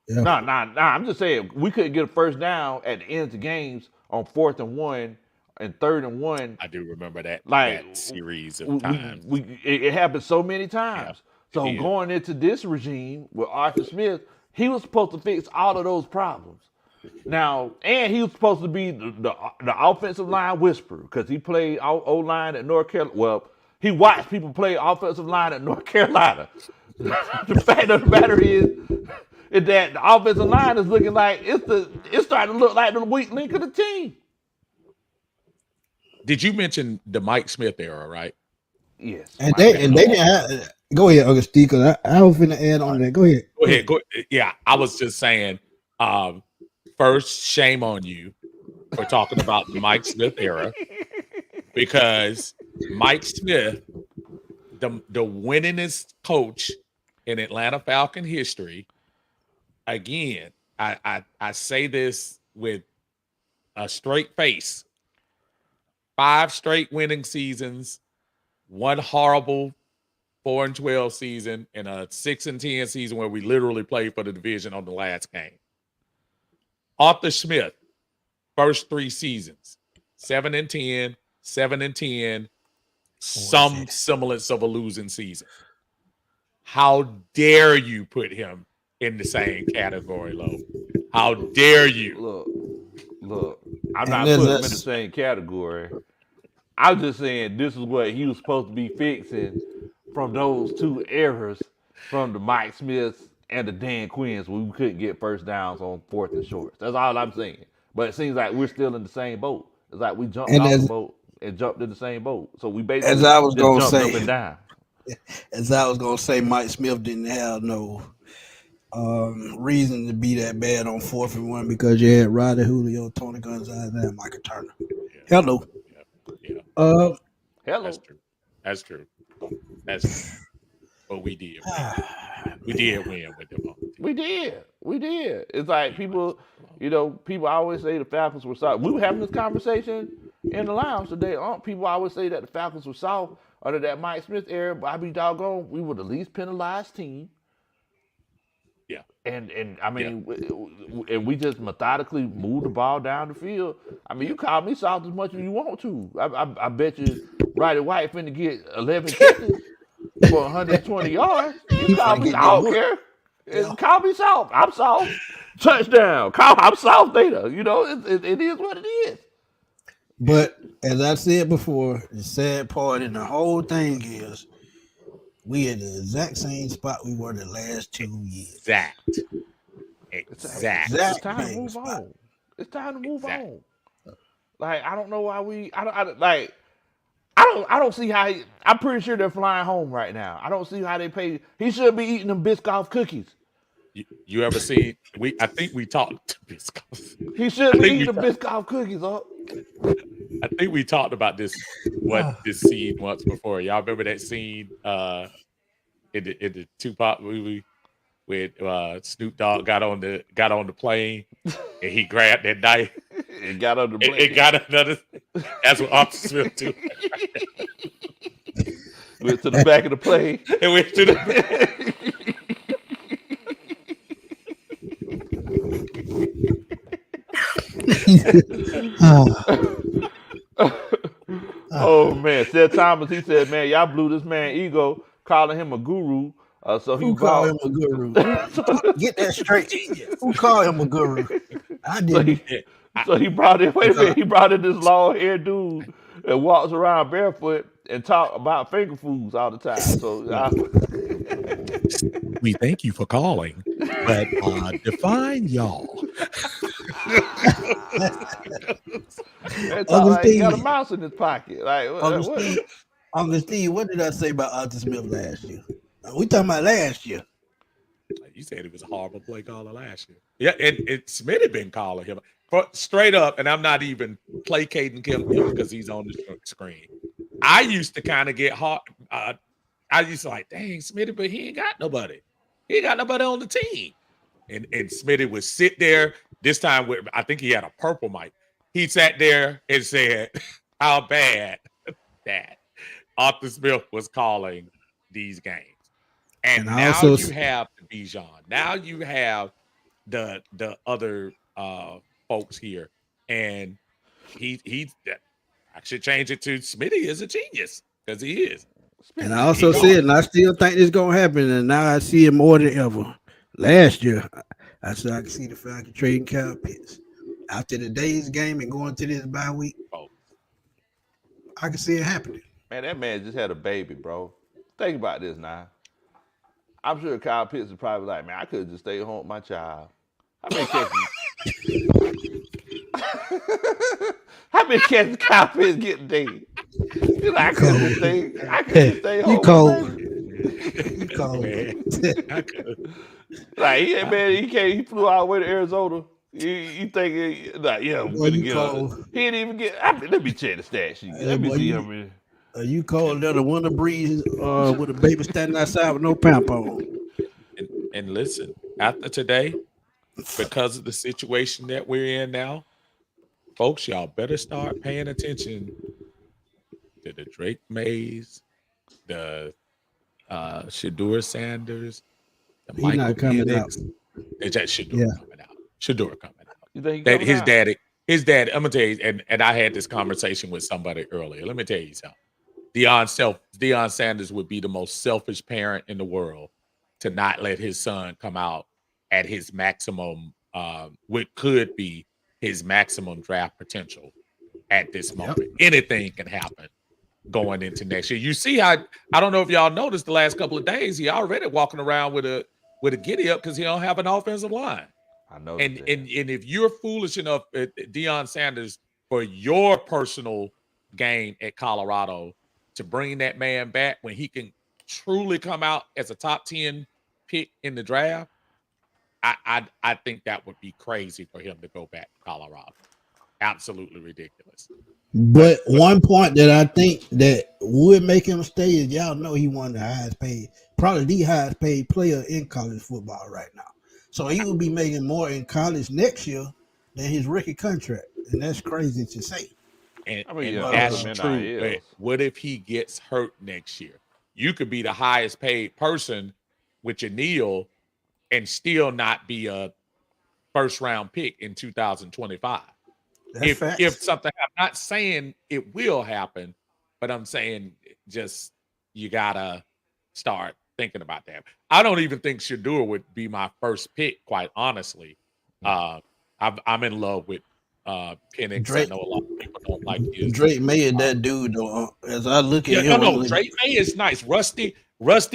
Yeah. I'm just saying we couldn't get a first down at the end of the games on 4th and 1 and 3rd and 1. I do remember that, Like, that series of times. It happened so many times. Yeah, so going into this regime with Arthur Smith, he was supposed to fix all of those problems. Now, and he was supposed to be the offensive line whisperer because he played O-line at North Carolina. Well, he watched people play offensive line at North Carolina. The fact of the matter is that the offensive line is looking like it's starting to look like the weak link of the team. Did you mention the Mike Smith era, right? Yes. And they didn't have. Go ahead, Augustine, because I was finna add on that. Go ahead. Go ahead. Yeah, I was just saying. First, shame on you for talking about the Mike Smith era, because Mike Smith, the winningest coach in Atlanta Falcon history. Again, I say this with a straight face. 5 straight winning seasons, 1 horrible 4-12 season, and a 6-10 season where we literally played for the division on the last game. Arthur Smith, first 3 seasons, 7-10, 7-10, some semblance of a losing season. How dare you put him in the same category, Lo? How dare you? Look, I'm not putting him in the same category. I'm just saying this is what he was supposed to be fixing from those 2 errors from the Mike Smiths and the Dan Quinns where we couldn't get first downs on 4th and shorts. That's all I'm saying. But it seems like we're still in the same boat. It's like we jumped off the boat and jumped in the same boat. So we basically as I was just gonna jumped say, up and down. As I was gonna say, Mike Smith didn't have no reason to be that bad on 4th and 1 because you had Roddy Julio, Tony Gonzalez, and Michael Turner. Hello. Yeah. Hello. That's true. But we did. We did win with them. We did. It's like people always say the Falcons were soft. We were having this conversation in the lounge today. People always say that the Falcons were soft under that Mike Smith era, but I be doggone, we were the least penalized team. Yeah. And I mean, and we just methodically moved the ball down the field. I mean, you call me soft as much as you want to. I bet you Roddy White finna get 11 catches for 120 yards. You call me, I don't care. Yeah. Call me soft. I'm soft. Touchdown. I'm soft data. It is what it is. But as I said before, the sad part in the whole thing is we in the exact same spot we were the last 2 years. Exact. It's time to move on. It's time to move on. Like, I don't know why I don't see how I'm pretty sure they're flying home right now. I don't see how they pay. He should be eating them Biscoff cookies. You ever see? I think we talked Biscoff. He should be eating the Biscoff cookies, huh? I think we talked about this scene once before. Y'all remember that scene in the Tupac movie when Snoop Dogg got on the plane and he grabbed that knife. It got on the It blade. got another. That's what Arthur Smith too. Went to the back of the plane. It went to the. Oh man, Seth Thomas. He said, "Man, y'all blew this man ego, calling him a guru." So he Who called him brought. a guru? Get that straight. Who called him a guru? I So didn't. he brought in. Wait a minute. He brought in this long haired dude that walks around barefoot and talk about finger foods all the time. So We thank you for calling, but define y'all. That talk like he got a mouse in his pocket. Like Uncle Steve, what did I say about Arthur Smith last year? We talking about last year. You said it was a horrible play caller last year. Yeah, and Smith had been calling him straight up, and I'm not even placating him because he's on the screen. I used to kind of get hot. I used to like, dang, Smitty, but he ain't got nobody. He ain't got nobody on the team. And Smitty would sit there. This time, I think he had a purple mic. He sat there and said how bad that Arthur Smith was calling these games. And now you have the Bijan. Now you have the other folks here. And I should change it to Smitty is a genius because he is. And I also said, and I still think this is gonna happen, and now I see it more than ever. Last year, I said I could see the Falcons trading Kyle Pitts. After today's game and going to this bye week, I can see it happening. Man, that man just had a baby, bro. Think about this now. I'm sure Kyle Pitts is probably like, man, I could have just stayed home with my child. How many catches Kyle Pitts getting dead? I could have stayed home. You cold. Like, yeah, man, he flew all the way to Arizona. You thinking like, yeah, we're gonna get up. He didn't even get. Let me check the stat sheet. Let me see how many. Are you cold than a winter breeze with a baby standing outside with no pamp on? And listen, after today, because of the situation that we're in now, folks, y'all better start paying attention to the Drake Mays, the Shador Sanders, the Michael Penix. It's just Shador coming out. Shador coming out. You think that his daddy, I'm gonna tell you, and I had this conversation with somebody earlier. Let me tell you something. Deion Sanders would be the most selfish parent in the world to not let his son come out at his maximum, what could be his maximum draft potential at this moment. Anything can happen going into next year. You see how, I don't know if y'all noticed the last couple of days, he already walking around with a giddy up because he don't have an offensive line. I know. And if you're foolish enough, Deion Sanders, for your personal gain at Colorado, to bring that man back when he can truly come out as a top 10 pick in the draft, I think that would be crazy for him to go back to Colorado. Absolutely ridiculous. But one point that I think that would make him stay is, y'all know he won the highest paid, probably the highest paid player in college football right now. So he will be making more in college next year than his rookie contract. And that's crazy to say. And that's true. But what if he gets hurt next year? You could be the highest paid person with your knee and still not be a first round pick in 2025. If something, I'm not saying it will happen, but I'm saying just you gotta start thinking about that. I don't even think Shador would be my first pick, quite honestly. I'm in love with Penix. I know a lot of people don't like his. Drake May is that dude, though. As I look at him, no, Drake May is nice. Rusty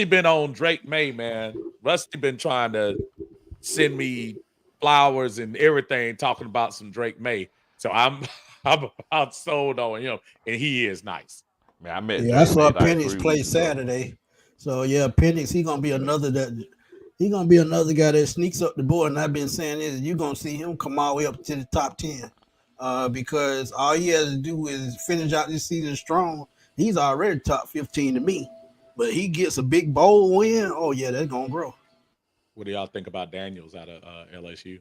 been on Drake May, man. Rusty been trying to send me flowers and everything, talking about some Drake May. So I'm about sold on him, and he is nice. Man, I saw Penix play Saturday. So yeah, Penix, he gonna be another guy that sneaks up the board. And I've been saying this, you're gonna see him come all the way up to the top 10. Because all he has to do is finish out this season strong. He's already top 15 to me. But he gets a big bowl win. Oh yeah, that's gonna grow. What do y'all think about Daniels out of LSU?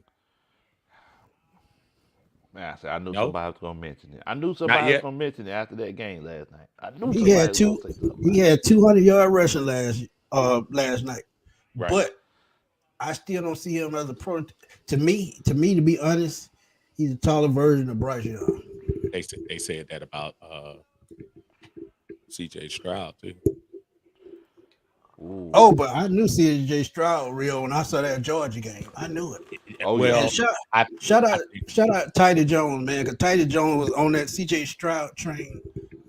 Man, I knew No, somebody was gonna mention it. I knew not somebody was yet. gonna mention it after that game last night. I knew He somebody had was gonna two. say something He about it. had 200-yard rushing last night, Right. but I still don't see him as a pro. To be honest, he's a taller version of Bryce Young. They said that about C.J. Stroud too. Ooh. Oh, but I knew CJ Stroud real when I saw that Georgia game. I knew it. Oh, Well, And shout, I shout I out, think shout out, Tidy Jones, man, because Tidy Jones was on that CJ Stroud train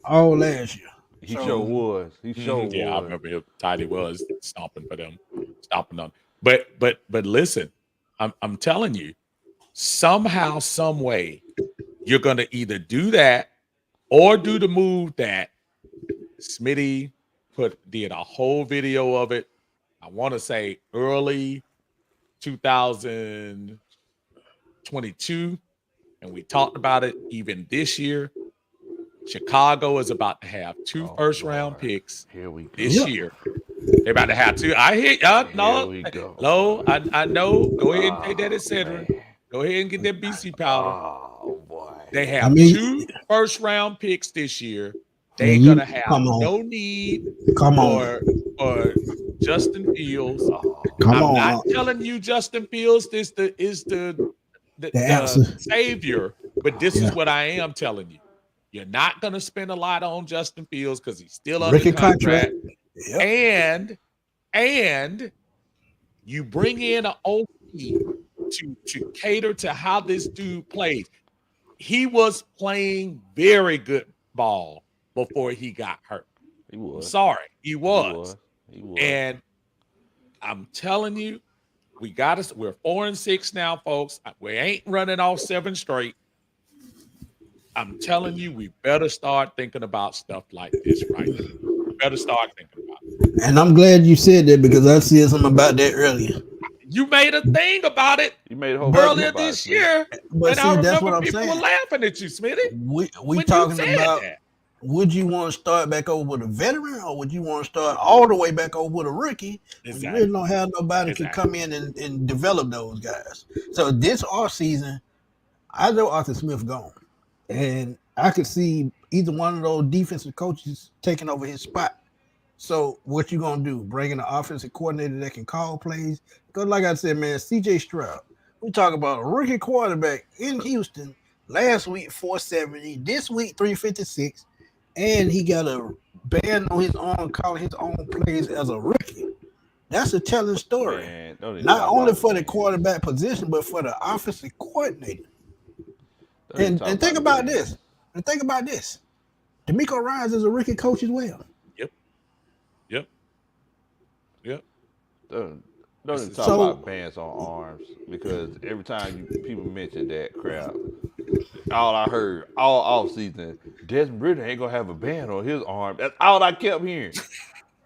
all last year. He sure So was. He sure yeah, I was. remember him. Tidy was stomping for them, stomping on. But listen, I'm telling you, somehow, some way, you're gonna either do that or do the move that Smitty did a whole video of it. I want to say early 2022, and we talked about it even this year. Chicago is about to have two Oh, first-round Lord. picks Here we go. this Yep. year. They're about to have two. I hear y'all. Here No, we go. Low. I know. Go ahead and take that Oh, etc. man. Go ahead and get that BC powder. Oh boy. They I have mean, two first-round picks this year. yeah, They're you gonna have come on, no need come for on, for Justin Fields. Oh, come I'm not on. telling you Justin Fields is the The answer, savior, but this is yeah. what I am telling you. You're not going to spend a lot on Justin Fields because he's still under Rookie contract. contract, Yep. and you bring in an OP to cater to how this dude plays. He was playing very good ball before he got hurt. he I'm was. sorry, he He was, was. He was. and I'm telling you, we're 4-6 now, folks. We ain't running off 7 straight. I'm telling you, we better start thinking about stuff like this right now. We better start thinking about it. And I'm glad you said that because I said something about that earlier. You made a thing about it You made a whole But bunch earlier about it, this Smith. year, but and see, I that's what remember I'm people were saying. laughing at you, Smitty, We when you talking said about that. would you want to start back over with a veteran or would you want to start all the way back over with a rookie when you really Exactly. don't have nobody can Exactly. come in and develop those guys? So this off season, I know Arthur Smith gone, and I could see either one of those defensive coaches taking over his spot. So what you gonna do? Bring in an offensive coordinator that can call plays? Because like I said, man, CJ Stroud. We talk about a rookie quarterback in Houston last week 470, this week 356, and he got a band on his arm calling his own plays as a rookie. That's a telling story. Man, don't even Not talk only about for it, the man. quarterback position, but for the offensive coordinator. Don't even talk And think it, about man. this. And think about this. D'Amico Ryans is a rookie coach as well. Yep. Yep. Yep. Don't This even is- talk So- about bands on arms because every time people mention that crap, all I heard all off season, Desmond Ritter ain't gonna have a band on his arm. That's all I kept hearing.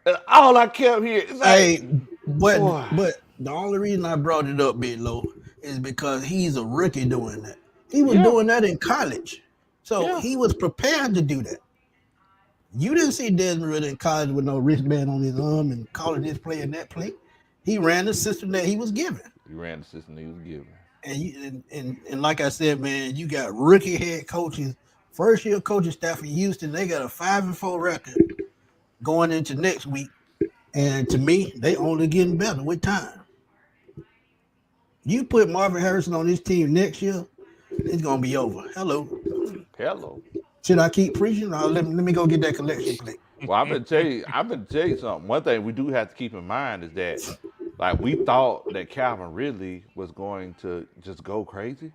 That's all I kept hearing. It's like, Hey, boy. but the only reason I brought it up, Big Low, is because he's a rookie doing that. He was Yeah. doing that in college, so Yeah. he was prepared to do that. You didn't see Desmond Ritter in college with no wristband on his arm and calling this play and that play. He ran the system that he was given. He ran the system he was given. And like I said, man, you got rookie head coaches, first year coaching staff in Houston. They got a 5-4 record going into next week, and to me, they only getting better with time. You put Marvin Harrison on this team next year, it's gonna be over. Hello. Should I keep preaching? Or let me go get that collection plate. Well, I've been tell you something. One thing we do have to keep in mind is that, like, we thought that Calvin Ridley was going to just go crazy,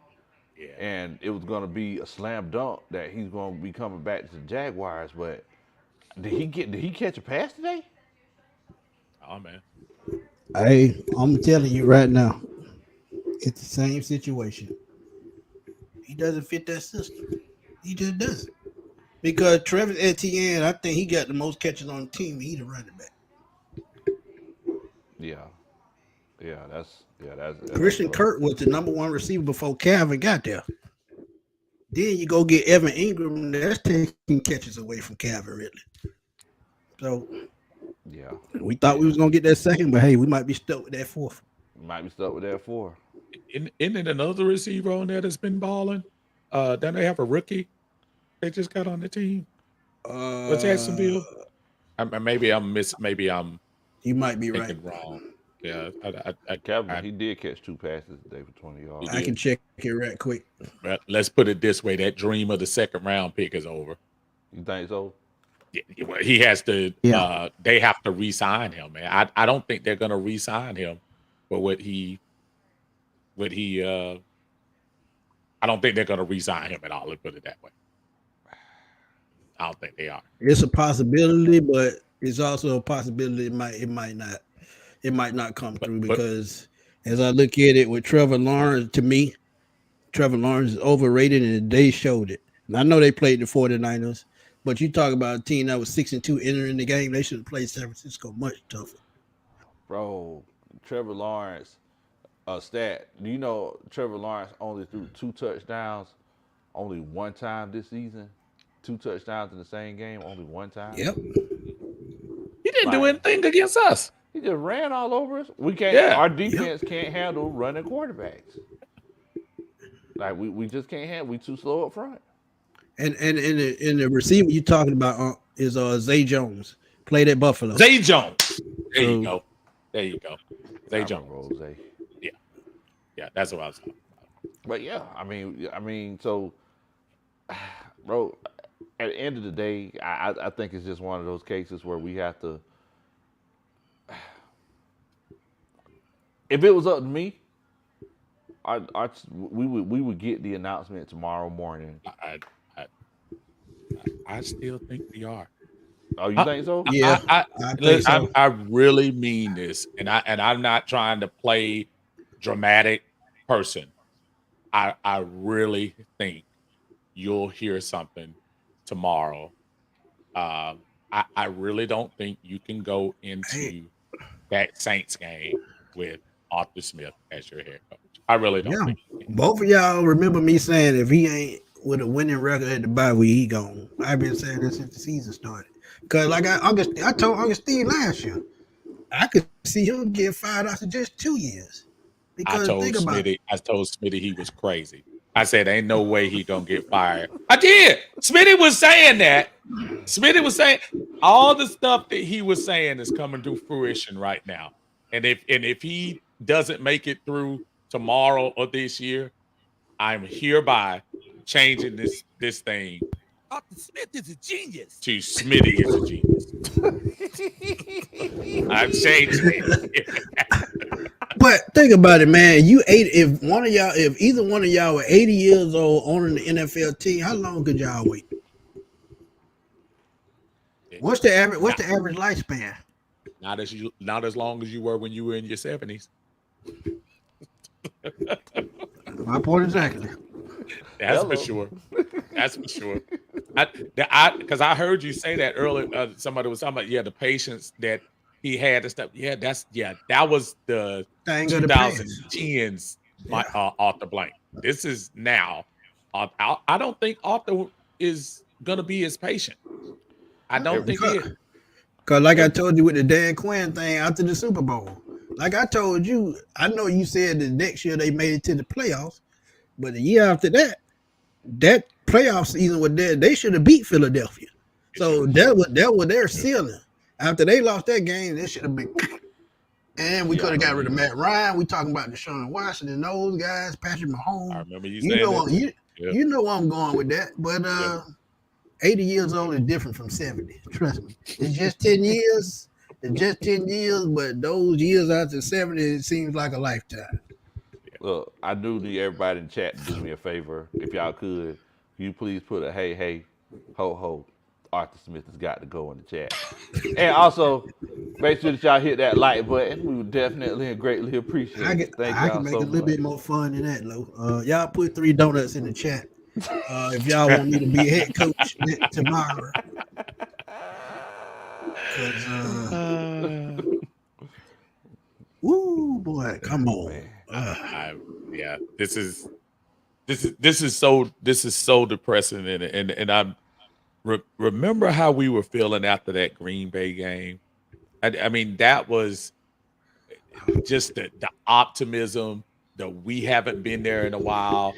Yeah. and it was going to be a slam dunk that he's going to be coming back to the Jaguars. But did he catch a pass today? Oh man. Hey, I'm telling you right now, it's the same situation. He doesn't fit that system. He just doesn't. Because Travis Etienne, I think he got the most catches on the team. He's a running back. That's Christian Kirk was the number one receiver before Calvin got there. Then you go get Evan Ingram. That's taking catches away from Calvin Ridley. So Yeah. we thought we was gonna get that second, but hey, we might be stuck with that fourth. Might be stuck with that 4. Isn't it another receiver on there that's been balling? Then they have a rookie they just got on the team. What's Jacksonville? Maybe I'm You might be right. thinking wrong. Yeah, Kevin, he did catch 2 passes today for 20 yards. I can check it right quick. Let's put it this way: that dream of the second round pick is over. You think so? He has to. Yeah. They have to re-sign him, man. I don't think they're going to re-sign him for what he. I don't think they're going to re-sign him at all. Let's put it that way. I don't think they are. It's a possibility, but it's also a possibility it might not come through because as I look at it with Trevor Lawrence, to me, Trevor Lawrence is overrated and they showed it. And I know they played the 49ers, but you talk about a team that was 6-2 entering the game, they should have played San Francisco much tougher. Bro, Trevor Lawrence, stat. Do you know Trevor Lawrence only threw 2 touchdowns only one time this season? 2 touchdowns in the same game, only one time? Yep. He didn't do anything against us. He just ran all over us. We can't. Yeah. Our defense can't handle running quarterbacks. Like we just can't handle. We too slow up front. And the receiver you're talking about is Zay Jones. Played at Buffalo. Zay Jones. There you go. Zay Jones. Rose. Yeah, that's what I was talking about. But yeah, I mean, so, bro, at the end of the day, I think it's just one of those cases where we have to. If it was up to me, we would get the announcement tomorrow morning. I still think we are. Oh, you think so? Yeah, I really mean this, and I'm not trying to play dramatic person. I really think you'll hear something tomorrow. I really don't think you can go into that Saints game with Arthur Smith as your head coach. I really don't think you can. Both of y'all remember me saying if he ain't with a winning record at the bye week, he gone. I've been saying this since the season started. Because like I told Augustine last year, I could see him get fired after just 2 years. Because I told Smitty he was crazy. I said, ain't no way he gonna get fired. I did. Smitty was saying that. Smitty was saying all the stuff that he was saying is coming to fruition right now. And if he doesn't make it through tomorrow or this year, I'm hereby changing this thing. Arthur Smith is a genius. To Smitty is a genius. I'm changing it. But think about it, man. If either one of y'all were 80 years old owning the NFL team, how long could y'all wait? What's the average lifespan? Not as long as you were when you were in your 70s. My point exactly. That's for sure. That's for sure. Because I heard you say that earlier. Somebody was talking about the patience that he had and stuff. That was the 2010s. Arthur Blank. This is now. I don't think Arthur is gonna be as patient. I don't think he is. Because like I told you with the Dan Quinn thing after the Super Bowl, like I told you, I know you said the next year they made it to the playoffs, but the year after that playoff season was there, they should have beat Philadelphia. So that was their ceiling. After they lost that game, they should have been. And we could have got rid of Matt Ryan. We talking about Deshaun Watson and those guys, Patrick Mahomes. I remember you saying that. You know where I'm going with that. But 80 years old is different from 70. Trust me. It's just 10 years. But those years after 70, it seems like a lifetime. Look, I do need everybody in the chat to do me a favor. If y'all could you please put a hey, ho, ho. Arthur Smith has got to go in the chat. And also, make sure that y'all hit that like button. We would definitely and greatly appreciate it. I can make it a little bit more fun than that, Lo. Y'all put 3 donuts in the chat. If y'all want me to be head coach tomorrow. Woo, boy, come on. This is so depressing, and I'm remember how we were feeling after that Green Bay game. I mean, that was just the optimism that we haven't been there in a while.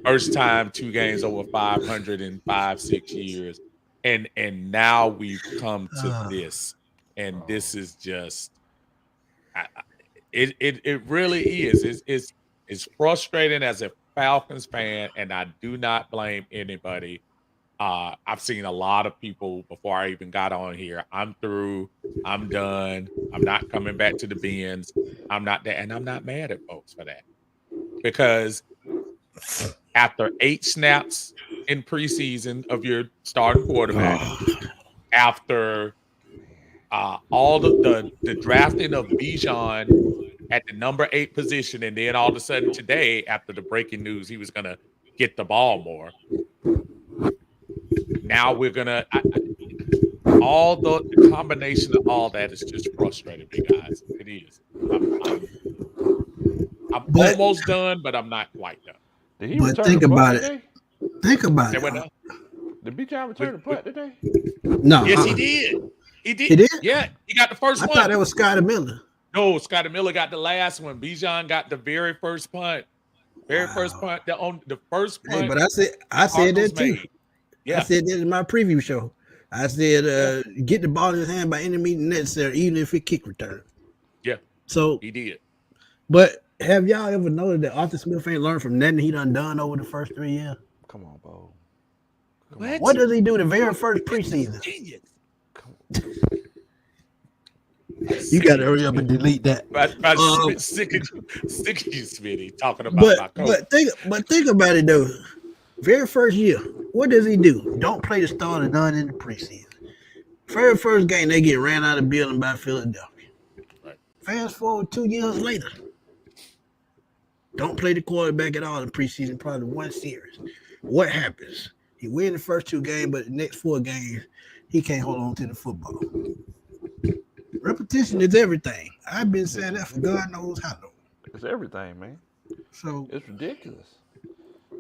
First time 2 games over 500 in 5-6 years. And now we've come to this. And this is just it really is. It's frustrating as a Falcons fan, and I do not blame anybody. I've seen a lot of people before I even got on here. I'm through. I'm done. I'm not coming back to the bins. I'm not that, and I'm not mad at folks for that because after 8 snaps in preseason of your starting quarterback, after all the drafting of Bijan at the number 8 position, and then all of a sudden today, after the breaking news, he was going to get the ball more. Now we're gonna all the combination of all that is just frustrating me, guys. It is. I'm almost done, but I'm not quite done. Did he But return think the punt about it. today? Think about Say it. what now? Did Bijan return the punt today? No. Yes, he did. He did. He did? Yeah, he got the first I one. thought that was Scotty Miller. No, Scotty Miller got the last one. Bijan got the very first punt. First punt. The first punt. Hey, but I said that too. Made. Yeah. I said that in my preview show. I said, get the ball in his hand by any means necessary, even if it kick return. Yeah. So he did. But have y'all ever noticed that Arthur Smith ain't learned from nothing he done over the first 3 years? Come on, Bo. What does he do the very first preseason? Genius. You got to hurry up and delete that. Sick of you, Smitty, talking about my coach. But think about it though. Very first year, what does he do? Don't play the starter none in the preseason. Very first game, they get ran out of the building by Philadelphia. Right. Fast forward 2 years later, don't play the quarterback at all in preseason, probably one series. What happens? He win the first 2 games, but the next 4 games, he can't hold on to the football. Repetition is everything. I've been saying that for God knows how long. It's everything, man. So it's ridiculous.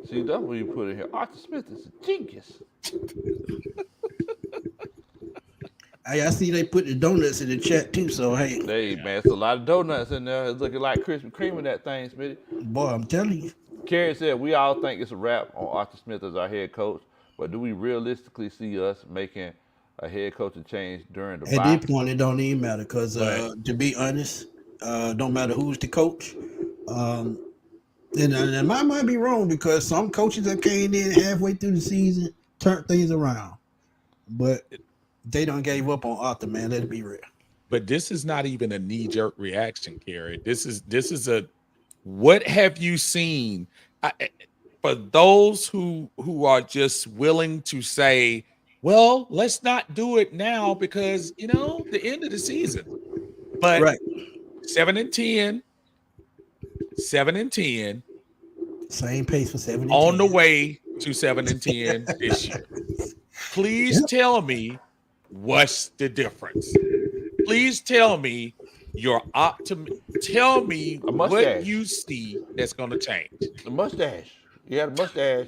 See, that's what you put in here. Arthur Smith is a genius. I see they put the donuts in the chat too. So hey, man, it's a lot of donuts in there. It's looking like Krispy Kreme in that thing, Smitty. Boy, I'm telling you. Kerry said we all think it's a wrap on Arthur Smith as our head coach, but do we realistically see us making a head coaching change during the bye? At this point, it don't even matter because to be honest, don't matter who's the coach. And I might be wrong because some coaches that came in halfway through the season turned things around, but they don't gave up on Arthur, man. Let's be real. But this is not even a knee-jerk reaction, Kerry. This is a what have you seen? For those who are just willing to say, well, let's not do it now because the end of the season. But right. 7-10. Same pace for 7-10. On the way to 7-10 this year. Please tell me what's the difference. Please tell me your tell me what you see that's going to change. The mustache. You had a mustache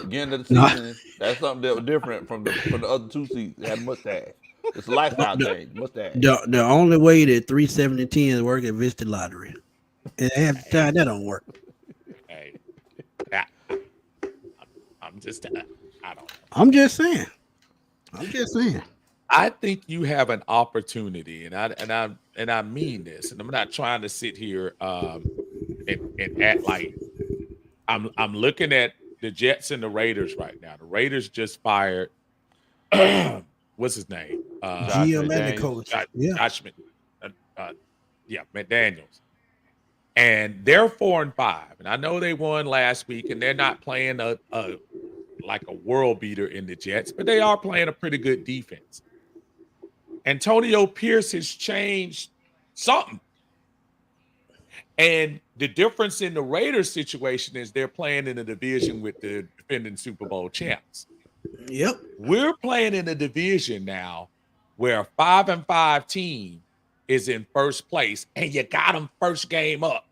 beginning of the season. That's something that was different from the other 2 seasons. You had a mustache. It's a lifestyle change. Mustache. The only way that 3 7-10 work is Vista Lottery. And half the time that don't work. Hey, I'm just saying. I think you have an opportunity, and I mean this, and I'm not trying to sit here and act like I'm looking at the Jets and the Raiders right now. The Raiders just fired what's his name? GM and the coach. Josh McDaniels. And they're 4-5. And I know they won last week, and they're not playing a world beater in the Jets, but they are playing a pretty good defense. Antonio Pierce has changed something. And the difference in the Raiders situation is they're playing in a division with the defending Super Bowl champs. Yep. We're playing in a division now where a 5-5 team is in first place, and you got them first game up.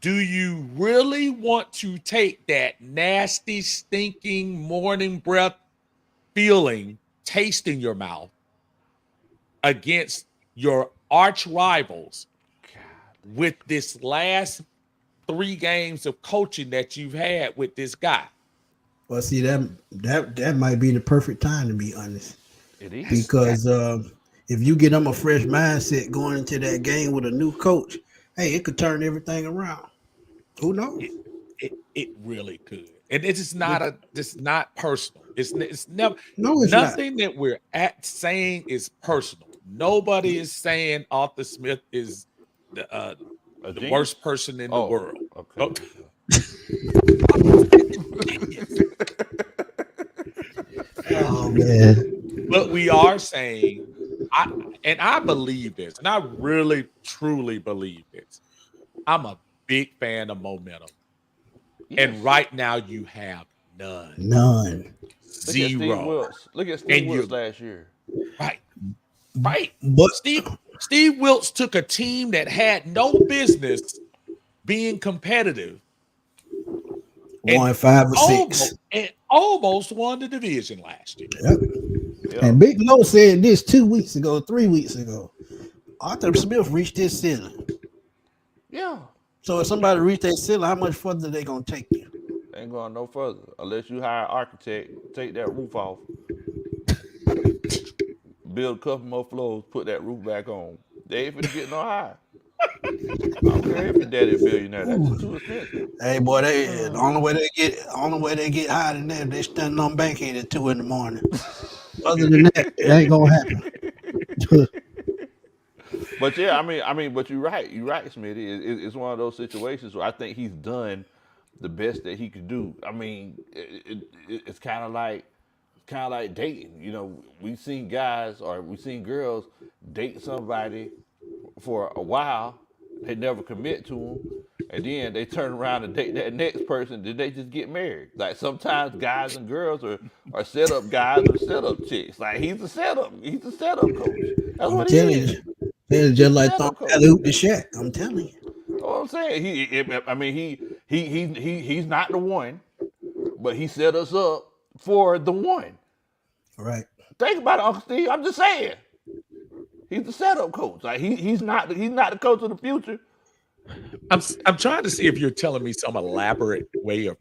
Do you really want to take that nasty, stinking morning breath feeling, taste in your mouth against your arch rivals with this last 3 games of coaching that you've had with this guy. Well, see that might be the perfect time, to be honest, It is. because if you get them a fresh mindset going into that game with a new coach, hey, it could turn everything around. Who knows? It really could. And it's not personal. It's never No, it's not. nothing that we're saying is personal. Nobody is saying Arthur Smith is the worst person in the world. Okay. Oh man. But we are saying, I believe this, and I really truly believe this. I'm a big fan of momentum. Yes. And right now you have none. None. Zero. Look at Steve Wilkes last year. Right. Right. But Steve Wilkes took a team that had no business being competitive. won 5 or 6. And almost won the division last year. Yep. And Big Low said this 2 weeks ago, 3 weeks ago. Arthur Smith reached his ceiling. Yeah. So if somebody reached their ceiling, how much further they gonna take you? They ain't going no further unless you hire an architect, take that roof off, build a couple more floors, put that roof back on. They ain't finna get no higher. I don't care if your daddy a billionaire. That's just too expensive. Hey boy, the only way they get higher than that, they standing on Bankhead at 2 a.m. Other than that, it ain't gonna happen. But yeah, I mean, but you're right, Smitty. It's one of those situations where I think he's done the best that he could do. I mean, it's kind of like dating. You know, we've seen guys or we've seen girls date somebody for a while, they never commit to them, and then they turn around and date that next person, then they just get married. Like sometimes guys and girls are set up guys or set up chicks. Like he's a setup coach. That's what he is. It's just like throwing alley-oop to Shaq. I'm telling you. What I'm saying, he's not the one, but he set us up for the one. Right. Think about it, Uncle Steve. I'm just saying. He's the setup coach. Like he's not the coach of the future. I'm trying to see if you're telling me some elaborate way of.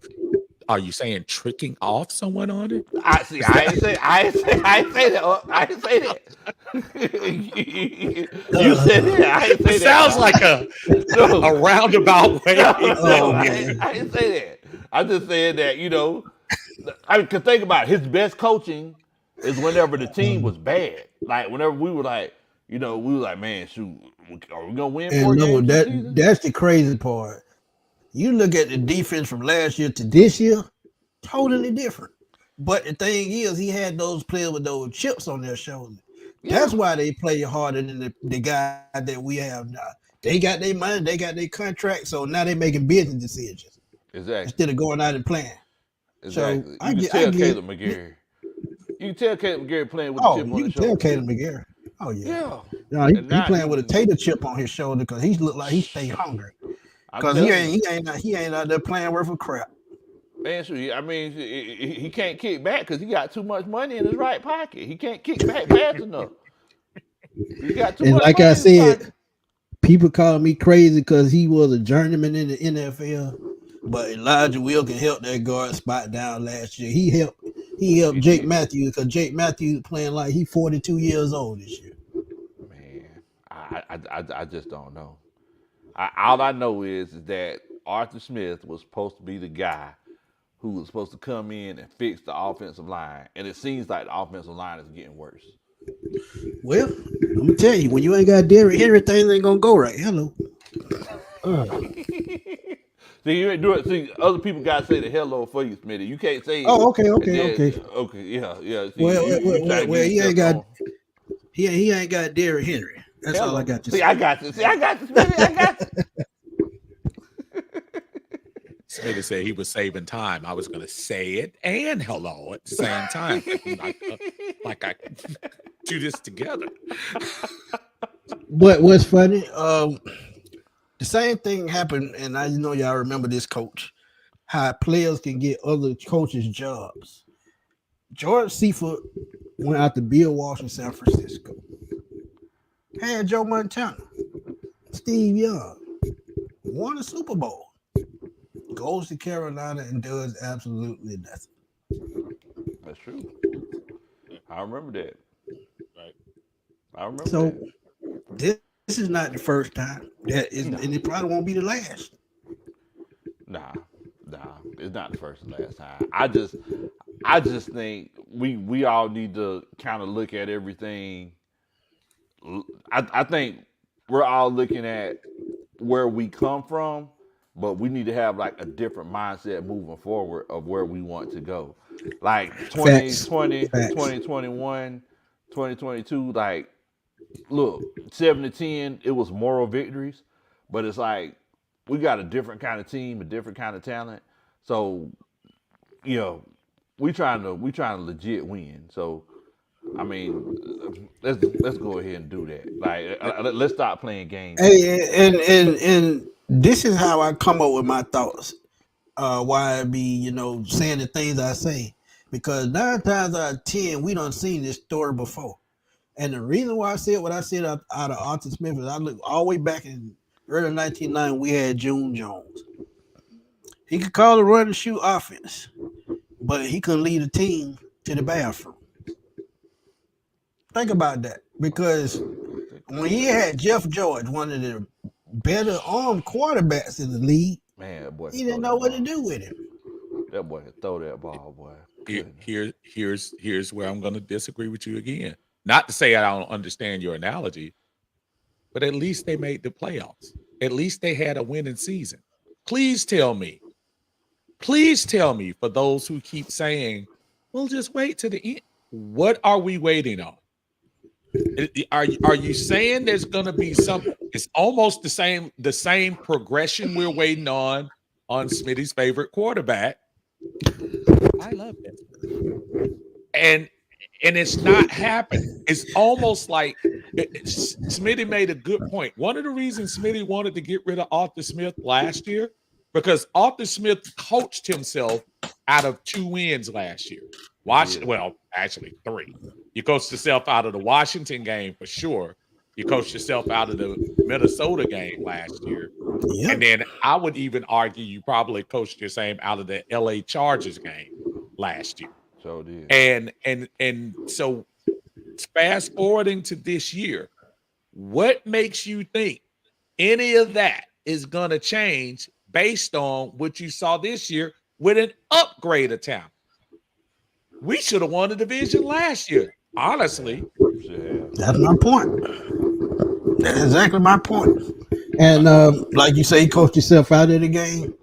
Are you saying tricking off someone on it? I ain't say that. I didn't say that. You said it. I didn't say It that. sounds like a roundabout way. I didn't say that. I'm just saying that, you know, I mean, 'cause think about it, his best coaching is whenever the team was bad. Like whenever we were like, you know, we were like, man, shoot, are we gonna win 4 games this season? That's the crazy part. You look at the defense from last year to this year, totally different. But the thing is, he had those players with those chips on their shoulder. Yeah. That's why they play harder than the guy that we have now. They got their money, they got their contract, so now they're making business decisions. Exactly. Instead of going out and playing. Exactly. So you can tell Caleb McGarry. You can tell Caleb McGarry playing with the chip on his shoulder. You can tell Caleb McGarry. Oh, yeah. Yeah. No, he playing with a tater chip on his shoulder because he look like he stay hungry. Because he ain't out there playing worth of crap. Man, I mean, he can't kick back because he got too much money in his right pocket. He can't kick back fast enough. He got too much like money I said, people call me crazy because he was a journeyman in the NFL. But Elijah Wilkins helped that guard spot down last year. He helped Jake Matthews because Jake Matthews playing like he's 42 years old this year. Man, I just don't know. All I know is that Arthur Smith was supposed to be the guy who was supposed to come in and fix the offensive line. And it seems like the offensive line is getting worse. Well, I'm going to tell you, when you ain't got Derrick Henry, things ain't going to go right. Hello. See, you ain't do it. See, other people got to say the hello for you, Smitty. You can't say. Oh, okay. Yeah. See, well, he ain't got Derrick Henry. That's all I got to say. I got you, Smitty. I got you. Smitty said he was saving time. I was going to say it and hello at the same time. like I do this together. But what's funny, the same thing happened, and I know y'all remember this coach, how players can get other coaches' jobs. George Seifert went out to Bill Walsh in San Francisco. Had Joe Montana, Steve Young, won a Super Bowl, goes to Carolina and does absolutely nothing. That's true. I remember that. Right. I remember So that. this is not the first time that is, No. and it probably won't be the last. Nah, it's not the first and last time. I just think we all need to kind of look at everything. I think we're all looking at where we come from, but we need to have like a different mindset moving forward of where we want to go. Like Facts. 2020, Facts. 2021, 2022, like look, 7 to 10, it was moral victories, but it's like we got a different kind of team, a different kind of talent. So, you know, we trying to legit win. So, I mean, let's go ahead and do that. Like, let's stop playing games. Hey, and this is how I come up with my thoughts. Why I be, saying the things I say. Because 9 times out of 10, we done seen this story before. And the reason why I said what I said out of Arthur Smith is I look all the way back in early 1990, we had June Jones. He could call a run and shoot offense, but he couldn't lead a team to the bathroom. Think about that. Because when he had Jeff George, one of the better armed quarterbacks in the league, Man, that boy, he didn't know what to do with him. That boy could throw that ball, boy. Here's where I'm going to disagree with you again. Not to say I don't understand your analogy, but at least they made the playoffs. At least they had a winning season. Please tell me, for those who keep saying, "We'll just wait to the end." What are we waiting on? Are you saying there's going to be something? It's almost the same progression we're waiting on Smitty's favorite quarterback. I love it, and it's not happening. It's almost like Smitty made a good point. One of the reasons Smitty wanted to get rid of Arthur Smith last year because Arthur Smith coached himself out of 2 wins last year. Well, actually 3. You coached yourself out of the Washington game for sure. You coached yourself out of the Minnesota game last year. Yep. And then I would even argue you probably coached your same out of the LA Chargers game last year. So did. And so fast forwarding to this year, what makes you think any of that is going to change based on what you saw this year with an upgrade of talent? We should have won the division last year, honestly. That's my point. That's exactly my point. And like you say, you coached yourself out of the game.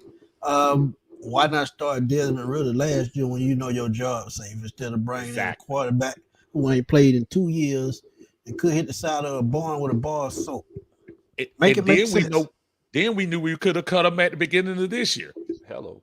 Why not start Desmond Ritter last year when you know your job safe instead of bringing in a quarterback who ain't played in 2 years and could hit the side of a barn with a bar of soap? Make sense. Then we knew we could have cut him at the beginning of this year. Hello.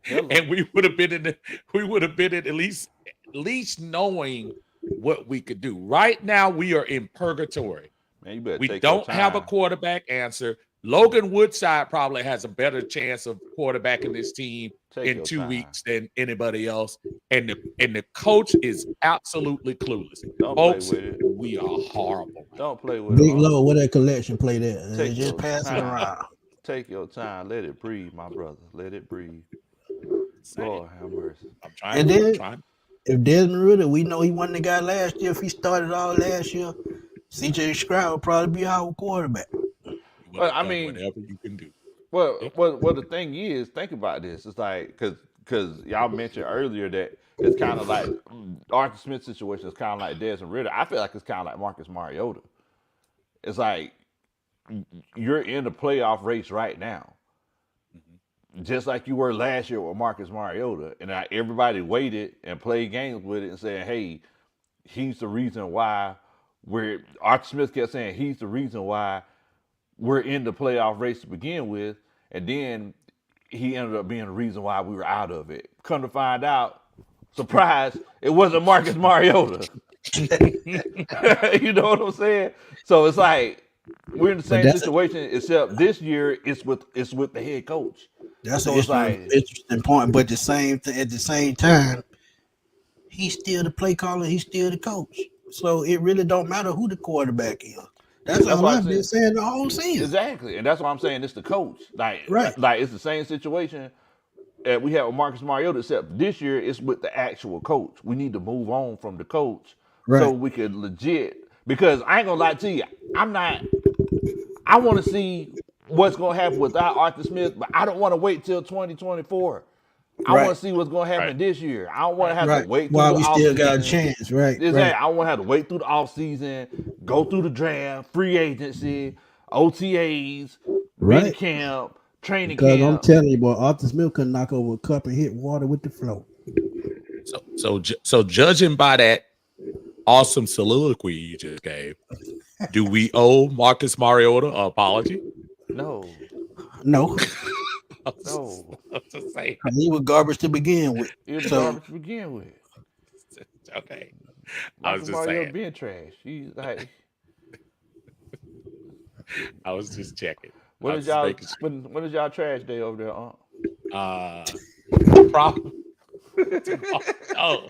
And we would have been at least knowing what we could do. Right now, we are in purgatory. Man, you better we don't have a quarterback answer. Logan Woodside probably has a better chance of quarterbacking this team in 2 weeks than anybody else. And the coach is absolutely clueless. Folks, we are horrible. Don't play with Big Low, where that collection play there? Just pass it around. Take your time. Let it breathe, my brother. Let it breathe. Lord have mercy. I'm trying. If Desmond Ritter, we know he wasn't the guy last year. If he started all last year, CJ Stroud would probably be our quarterback. Well, I mean, whatever you can do. Well, the thing is, think about this. It's like because y'all mentioned earlier that it's kind of like Arthur Smith's situation is kind of like Desmond Ritter. I feel like it's kind of like Marcus Mariota. It's like you're in the playoff race right now, just like you were last year with Marcus Mariota, and everybody waited and played games with it and said, "Hey, he's the reason why Arthur Smith kept saying he's the reason why we're in the playoff race to begin with," and then he ended up being the reason why we were out of it. Come to find out, surprise, it wasn't Marcus Mariota. You know what I'm saying? So it's like we're in the same situation, except this year it's with the head coach. That's an interesting point, but at the same time, he's still the play caller, he's still the coach. So it really don't matter who the quarterback is. That's That's all why I'm I've been saying the whole season. exactly, and that's why I'm saying it's the coach. Right. Like it's the same situation that we have with Marcus Mariota, except this year it's with the actual coach. We need to move on from the coach so Right. we could legit. Because I ain't gonna lie to you, I'm not. I want to see what's gonna happen without Arthur Smith, but I don't want to wait till 2024. I want Right. to see what's gonna happen Right. this year. I don't want to have to Right. wait through While the we off still got a season. chance. Right. Exactly. Right. I don't want to have to wait through the off season, go through the draft, free agency, OTAs, mini Right. camp, training Because I'm camp. telling you, boy, Arthur Smith could knock over a cup and hit water with the flow. So judging by that awesome soliloquy you just gave, do we owe Marcus Mariota an apology? No, No, no. I'm just saying. he was garbage to begin with. It was So garbage to begin with. Okay. I Marcus was just Mariota saying. being trash. He's like, I was just checking. I when was is just y'all making sure. when is y'all trash day over there? Problem. Oh,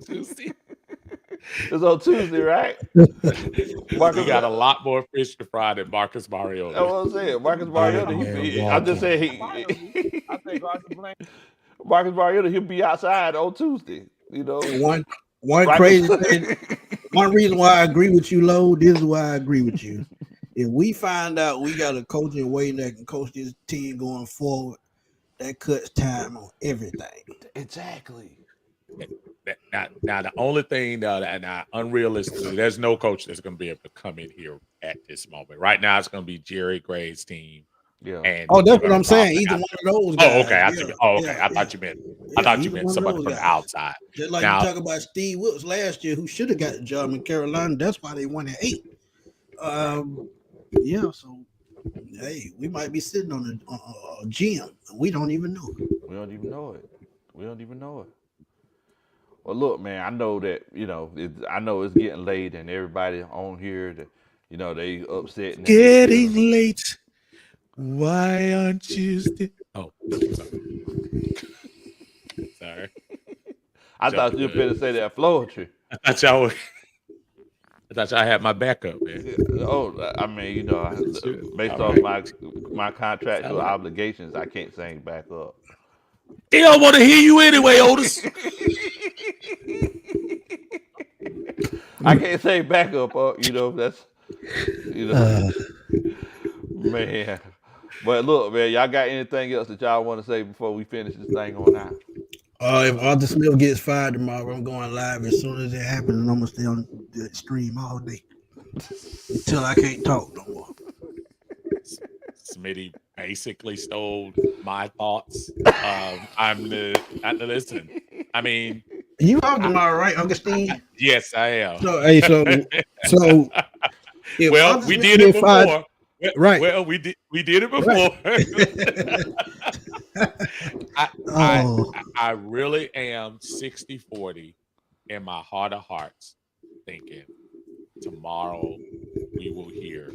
Tuesday. It's on Tuesday, right? We got a lot more fish to fry than Marcus That's Mariota. what I'm saying. Marcus Big Mariota. man I'm just walking. saying. I think Marcus Mariota. He'll be outside on Tuesday. You know, One right crazy before- thing. One reason why I agree with you, Lo, this is why I agree with you. If we find out we got a coach in Wayne that can coach this team going forward, that cuts time on everything. Exactly. Now, the only thing that unrealistically, there's no coach that's going to be able to come in here at this moment. Right now, it's going to be Jerry Gray's team. Yeah. And Oh, that's they're what I'm gonna saying. rob Either the one of those guy. guys. Oh, okay. Yeah, I thought you meant. I thought you either meant one of somebody those from the guys. outside. Just like Now- you talk about Steve Wilkes last year, who should have got the job in Carolina. That's why they won at 8. Yeah, so hey, we might be sitting on a gym. We don't even know. We don't even know it. We don't even know it. Well, look, man. I know that I know it's getting late, and everybody on here, that they upset. And Getting late. Why aren't you still? Oh, sorry. I thought you were going to say that poetry. I thought y'all had my backup, man. Oh, I mean, based All off right. my contractual All right. obligations, I can't sing back up. They don't want to hear you anyway, Otis. I can't say back up. That's man. But look, man, y'all got anything else that y'all want to say before we finish this thing on out? If Arthur Smith gets fired tomorrow, I'm going live as soon as it happens, and I'm gonna stay on the stream all day until I can't talk no more. Smitty basically stole my thoughts. Listen. I mean, You off tomorrow, right, Augustine? yes, I am. So, hey, so if Well, Arthur we Smith did it get fired- before. Right. Well, we did it before. I really am 60-40 in my heart of hearts, thinking tomorrow we will hear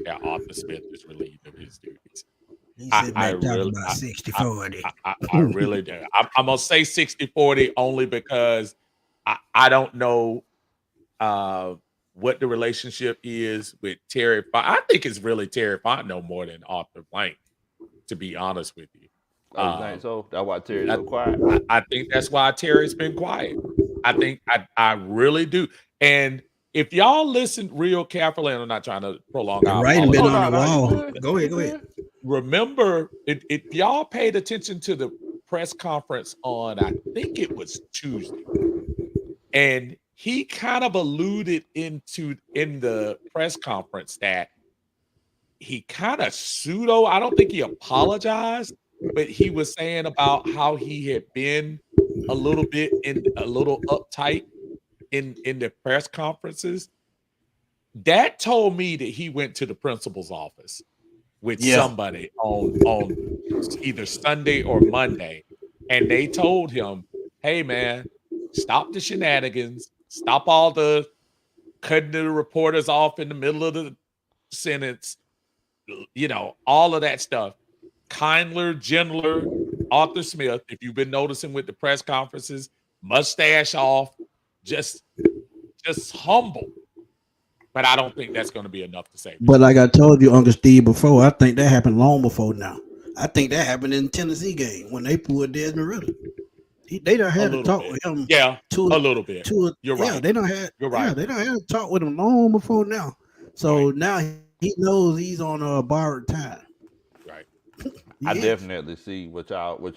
that Arthur Smith is relieved of his duties. He said I back talking really- about 60-40. I really do. I'm gonna say 60-40 only because I don't know what the relationship is with Terry. I think it's really Terry Fontenot more than Arthur Blank, to be honest with you. Oh, you think so? That's why Terry's so quiet. I think that's why Terry's been quiet. I think I really do. And if y'all listen real carefully, and I'm not trying to prolong The our writing been apology, on the wall. good. Go ahead. remember if y'all paid attention to the press conference on, I think it was Tuesday, and he kind of alluded in the press conference that he kind of I don't think he apologized, but he was saying about how he had been a little uptight in the press conferences. That told me that he went to the principal's office with somebody on either Sunday or Monday, and they told him, "Hey, man, stop the shenanigans. Stop all the cutting the reporters off in the middle of the sentence. All of that stuff. Kindler, gentler, Arthur Smith, if you've been noticing with the press conferences, mustache off, just humble." but I don't think that's going to be enough to save But him. like I told you, Uncle Steve, before, I think that happened long before now. I think that happened in the Tennessee game when they pulled Desmond Ritter. They done A had to little talk bit. with him Yeah, to a little bit. You're yeah, right. they don't had You're yeah, right. they don't had to talk with him long before now. Right. So now he knows he's on a borrowed time. Right. I Yes. definitely see what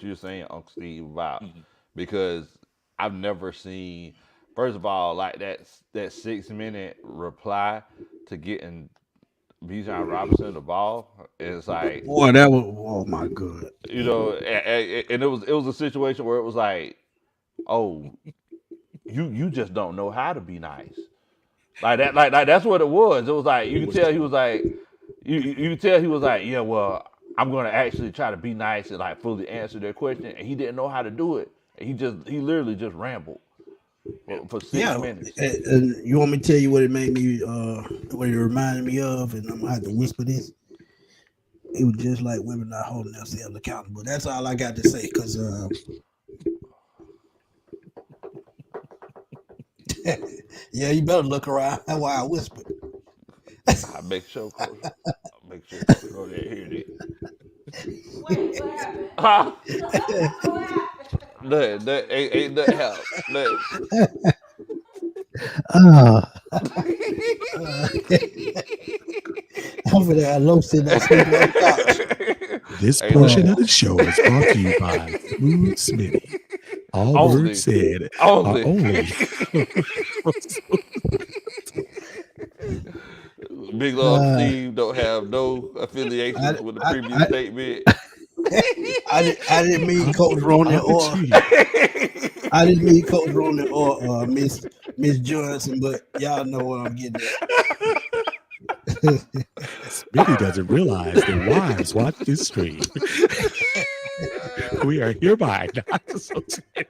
you're saying, Uncle Steve, about Mhm. because I've never seen. First of all, like that 6 minute reply to getting Bijan Robinson the ball is like, Boy, that was oh my god. and it was a situation where it was like, oh, you just don't know how to be nice. Like that's what it was. It was like you It could was tell he was like you could tell he was like, yeah, well, I'm gonna actually try to be nice and like fully answer their question, and he didn't know how to do it. And he literally just rambled for six Yeah, minutes. and you want me to tell you what it made me what it reminded me of, and I'm gonna have to whisper this. It was just like women not holding themselves accountable. That's all I got to say. Cause yeah, you better look around. That's why I whispered. I make sure Coach Rodette hear it. Wait, what happened? Ah, What happened? nothing, ain't nothing help. Nothing. Ah, uh, I'm for that low sitting there sleeping on the couch. This Ain't portion of nothing. the show is brought to you by Smooth Smitty. All words Only, said are only. only. Big Love Uh, Steve don't have no I, affiliations with the I, previous I, statement. I didn't mean Coach Ronan or Opportunity. I didn't mean Coach Ronan or Miss Johnson, but y'all know what I'm getting at. Smitty doesn't realize that wives watch this stream. We are hereby not associated.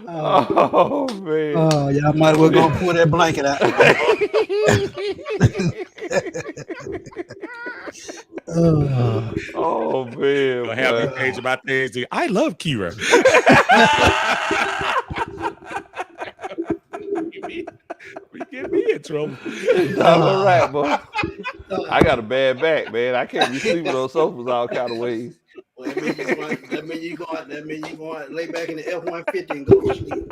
Oh man. Y'all might as well go pull that blanket out. uh, Oh man, Gonna have me boy. page about things. I love Kira. Get me in trouble. It's all right, boy. I got a bad back, man. I can't be sleeping on sofas all kind of ways. well, that mean you going to lay back in the F-150 and go to sleep.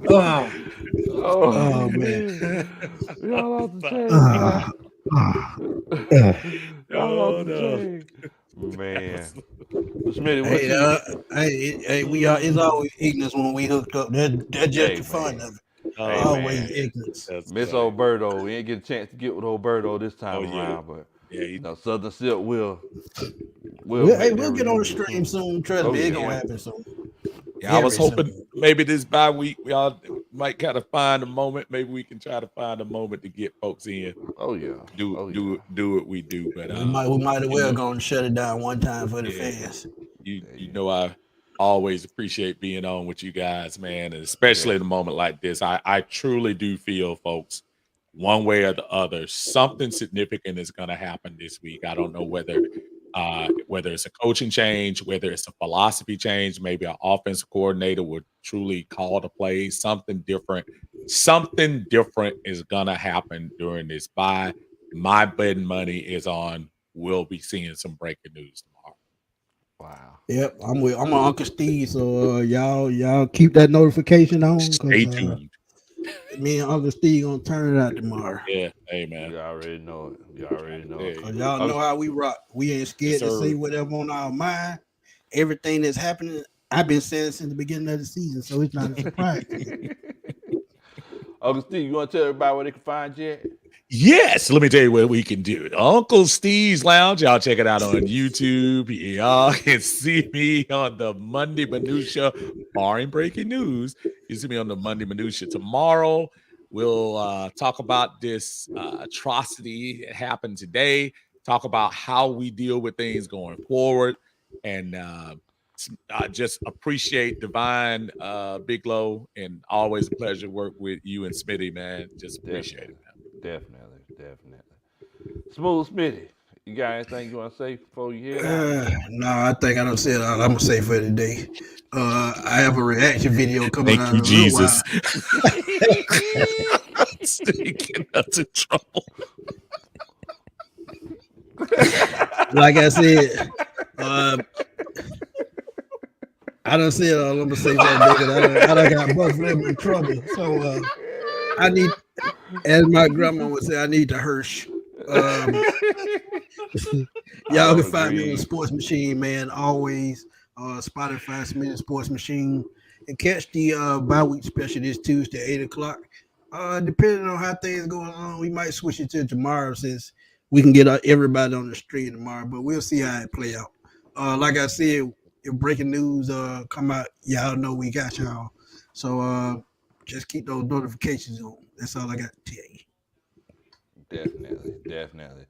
Oh, Oh man. man. Y'all off the chain, Uh, y'all off Oh, the no. chain. Man. Smitty, what hey, you we are. It's always ignorance when we hooked up. That's just Hey, the fun man. of it. Hey, Always man. ignorance. That's Miss funny. Alberto. We ain't get a chance to get with Alberto this time Oh, yeah. around, but Yeah, he, Southern Silk will Hey, make their we'll get on the reunion stream soon. Trust Oh me, it's yeah. gonna happen soon. yeah, I was Very hoping soon. maybe this bye week we all might kind of find a moment. Maybe we can try to find a moment to get folks in. Oh yeah. Do Oh yeah. do what we do. But We might as you well know, go and shut it down one time for the yeah, fans. you know I always appreciate being on with you guys, man, and especially in a moment like this. I truly do feel, folks, one way or the other, something significant is going to happen this week. I don't know whether it's a coaching change, whether it's a philosophy change, maybe an offensive coordinator would truly call the plays, something different. Something different is going to happen during this bye. My betting money is on we'll be seeing some breaking news tomorrow. Wow. Yep, I'm on Uncle Steve, so y'all keep that notification on Stay because tuned. me and Uncle Steve gonna turn it out tomorrow. Yeah, hey man. You already know it. You already know Yeah, it. Cause y'all know how we rock. We ain't scared yes, to say sir. whatever on our mind. Everything that's happening, I've been saying since the beginning of the season, so it's not a surprise to me. Uncle Steve, you want to tell everybody where they can find you at? Yes, let me tell you what we can do. Uncle Steve's Lounge. Y'all check it out on YouTube. Y'all can see me on the Monday Minutia, barring breaking news. You see me on the Monday Minutia tomorrow. We'll talk about this atrocity that happened today. Talk about how we deal with things going forward, and I just appreciate Divine Biglow, and always a pleasure to work with you and Smitty, man. Just appreciate Definitely. it, man. Definitely. Smooth Smitty. You got anything you want to say before you head out? No, I think I don't say it all I'm gonna say for today. I have a reaction video coming Thank out you, in a little Jesus. while. Getting us in trouble. Like I said, I don't say it all I'm gonna say for today because I done got both of them in trouble. So I need, as my grandma would say, I need to Hirsch. Y'all can find me on Sports Machine, man. Always Spotify, Smith Sports Machine, and catch the bye week special this Tuesday, 8:00. Depending on how things going on, we might switch it to tomorrow since we can get everybody on the street tomorrow. But we'll see how it play out. Like I said, if breaking news come out, y'all know we got y'all. So just keep those notifications on. That's all I got to tell you. Definitely.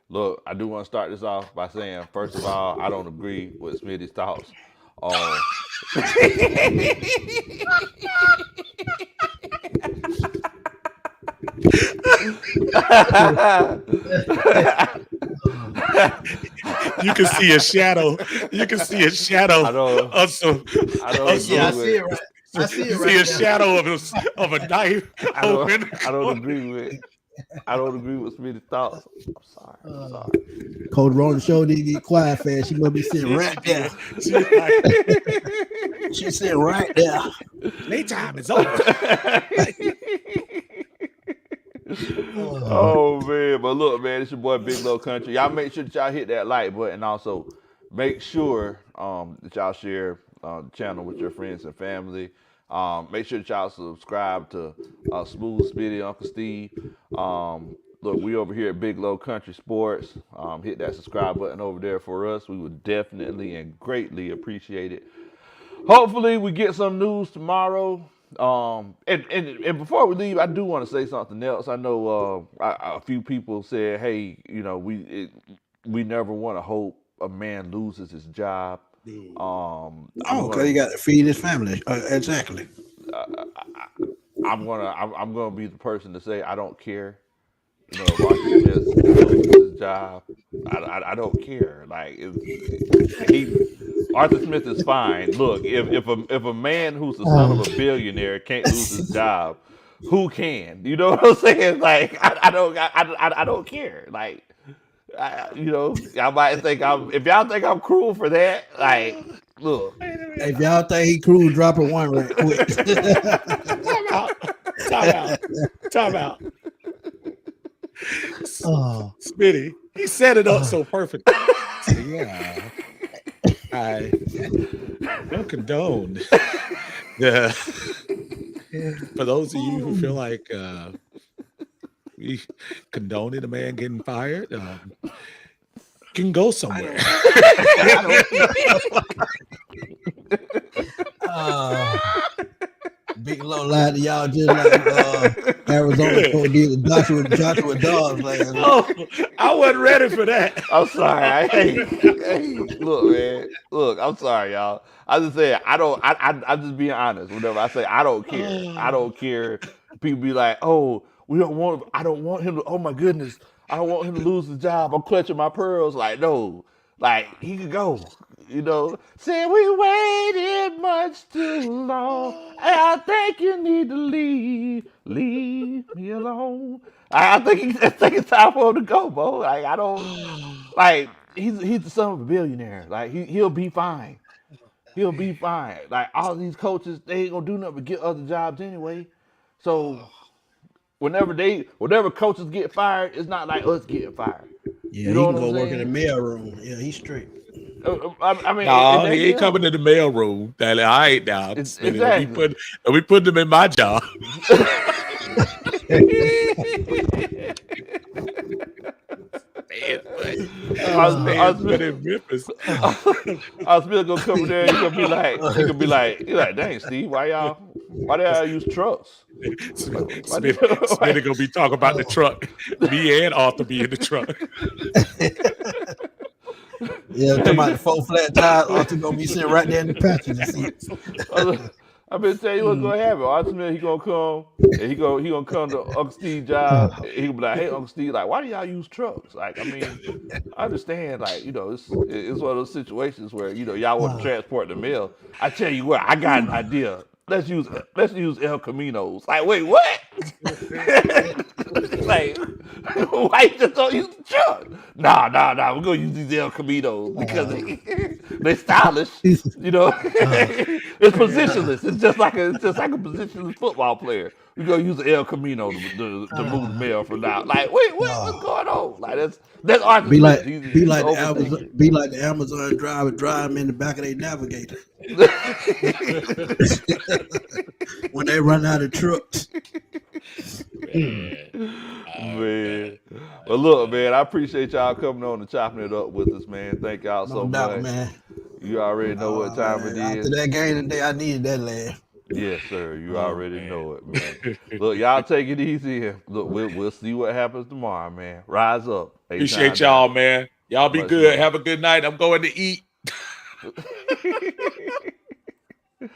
Look, I do want to start this off by saying, first of all, I don't agree with Smitty's thoughts on. You can see a shadow. You can see a shadow. I see it right. I see it right. See a shadow of a knife. I don't agree with Smitty's thoughts. I'm sorry. Cold Rona show didn't get quiet fast. She must be sitting right there. She's sitting right there. Playtime is over. Oh man, but look, man, it's your boy Big Low Country. Y'all make sure that y'all hit that like button. Also, make sure that y'all share the channel with your friends and family. Make sure that y'all subscribe to Smooth Spitty, Uncle Steve. Look, we over here at Big Low Country Sports. Hit that subscribe button over there for us. We would definitely and greatly appreciate it. Hopefully, we get some news tomorrow. And before we leave, I do want to say something else. I know a few people said, "Hey, you know, we never want to hope a man loses his job." Because he got to feed his family. Exactly. I'm gonna be the person to say I don't care. You know, Arthur Smith loses his job. I don't care. Like Arthur Smith is fine. Look, if a man who's the son of a billionaire can't lose his job, who can? You know what I'm saying? Like I don't care. Like you know, y'all might think if y'all think I'm cruel for that, like look. If y'all think he cruel, drop a one right quick. Time out. Smitty, he set it up so perfectly. So, yeah. I don't condone. For those of you who feel like we condoning a man getting fired, can go somewhere. Big Low lied to y'all just like Arizona did with Joshua Dobbs. Like, I wasn't ready for that. I'm sorry. Hey, look, man. Look, I'm sorry, y'all. I just said I'm just being honest. Whenever I say I don't care, I don't care. People be like, "Oh, I don't want him to. Oh my goodness, I don't want him to lose his job. I'm clutching my pearls." Like, no, like he could go. You know, say we waited much too long. I think you need to leave me alone. I think it's time for him to go, bro. Like I don't like he's the son of a billionaire. Like he'll be fine. He'll be fine. Like all these coaches, they ain't gonna do nothing but get other jobs anyway. So whenever coaches get fired, it's not like us getting fired. Yeah, you know he can go work in the mail room. Yeah, he's straight. I mean, no, he ain't coming to the mail room. All right, now exactly. We put him in my job. I was still gonna come there. He gonna be like, dang, Steve, why y'all use trucks? Smitty gonna be talking about the truck. Me and Arthur be in the truck. Yeah, talking about the 4 flat tires. Arthur gonna be sitting right there in the passenger seat. I've been telling you what's gonna happen. Arthur Smith, he gonna come and he gonna come to Uncle Steve's job. And he gonna be like, "Hey, Uncle Steve, like, why do y'all use trucks? Like, I mean, I understand, like, it's one of those situations where y'all want to transport the mail. I tell you what, I got an idea. Let's use El Caminos. Like, wait, what? Like, why you just don't use the truck? Nah. We're gonna use these El Caminos because they're stylish. It's positionless. It's just like a positionless football player. We're gonna use the El Camino to move the mail from now. Like, wait, what's going on? Like, that's Arthur Be like, Smith. be like the Amazon driver, drive them in the back of their navigator when they run out of trucks. Man. But look, man, I appreciate y'all coming on and chopping it up with us, man. Thank y'all so much. Man. You already know what time it is. After that game today, I needed that laugh. Yes, sir. You already know it, man. Look, y'all take it easy. Look, we'll see what happens tomorrow, man. Rise up. Appreciate y'all, man. Y'all be good. Have a good night. I'm going to eat.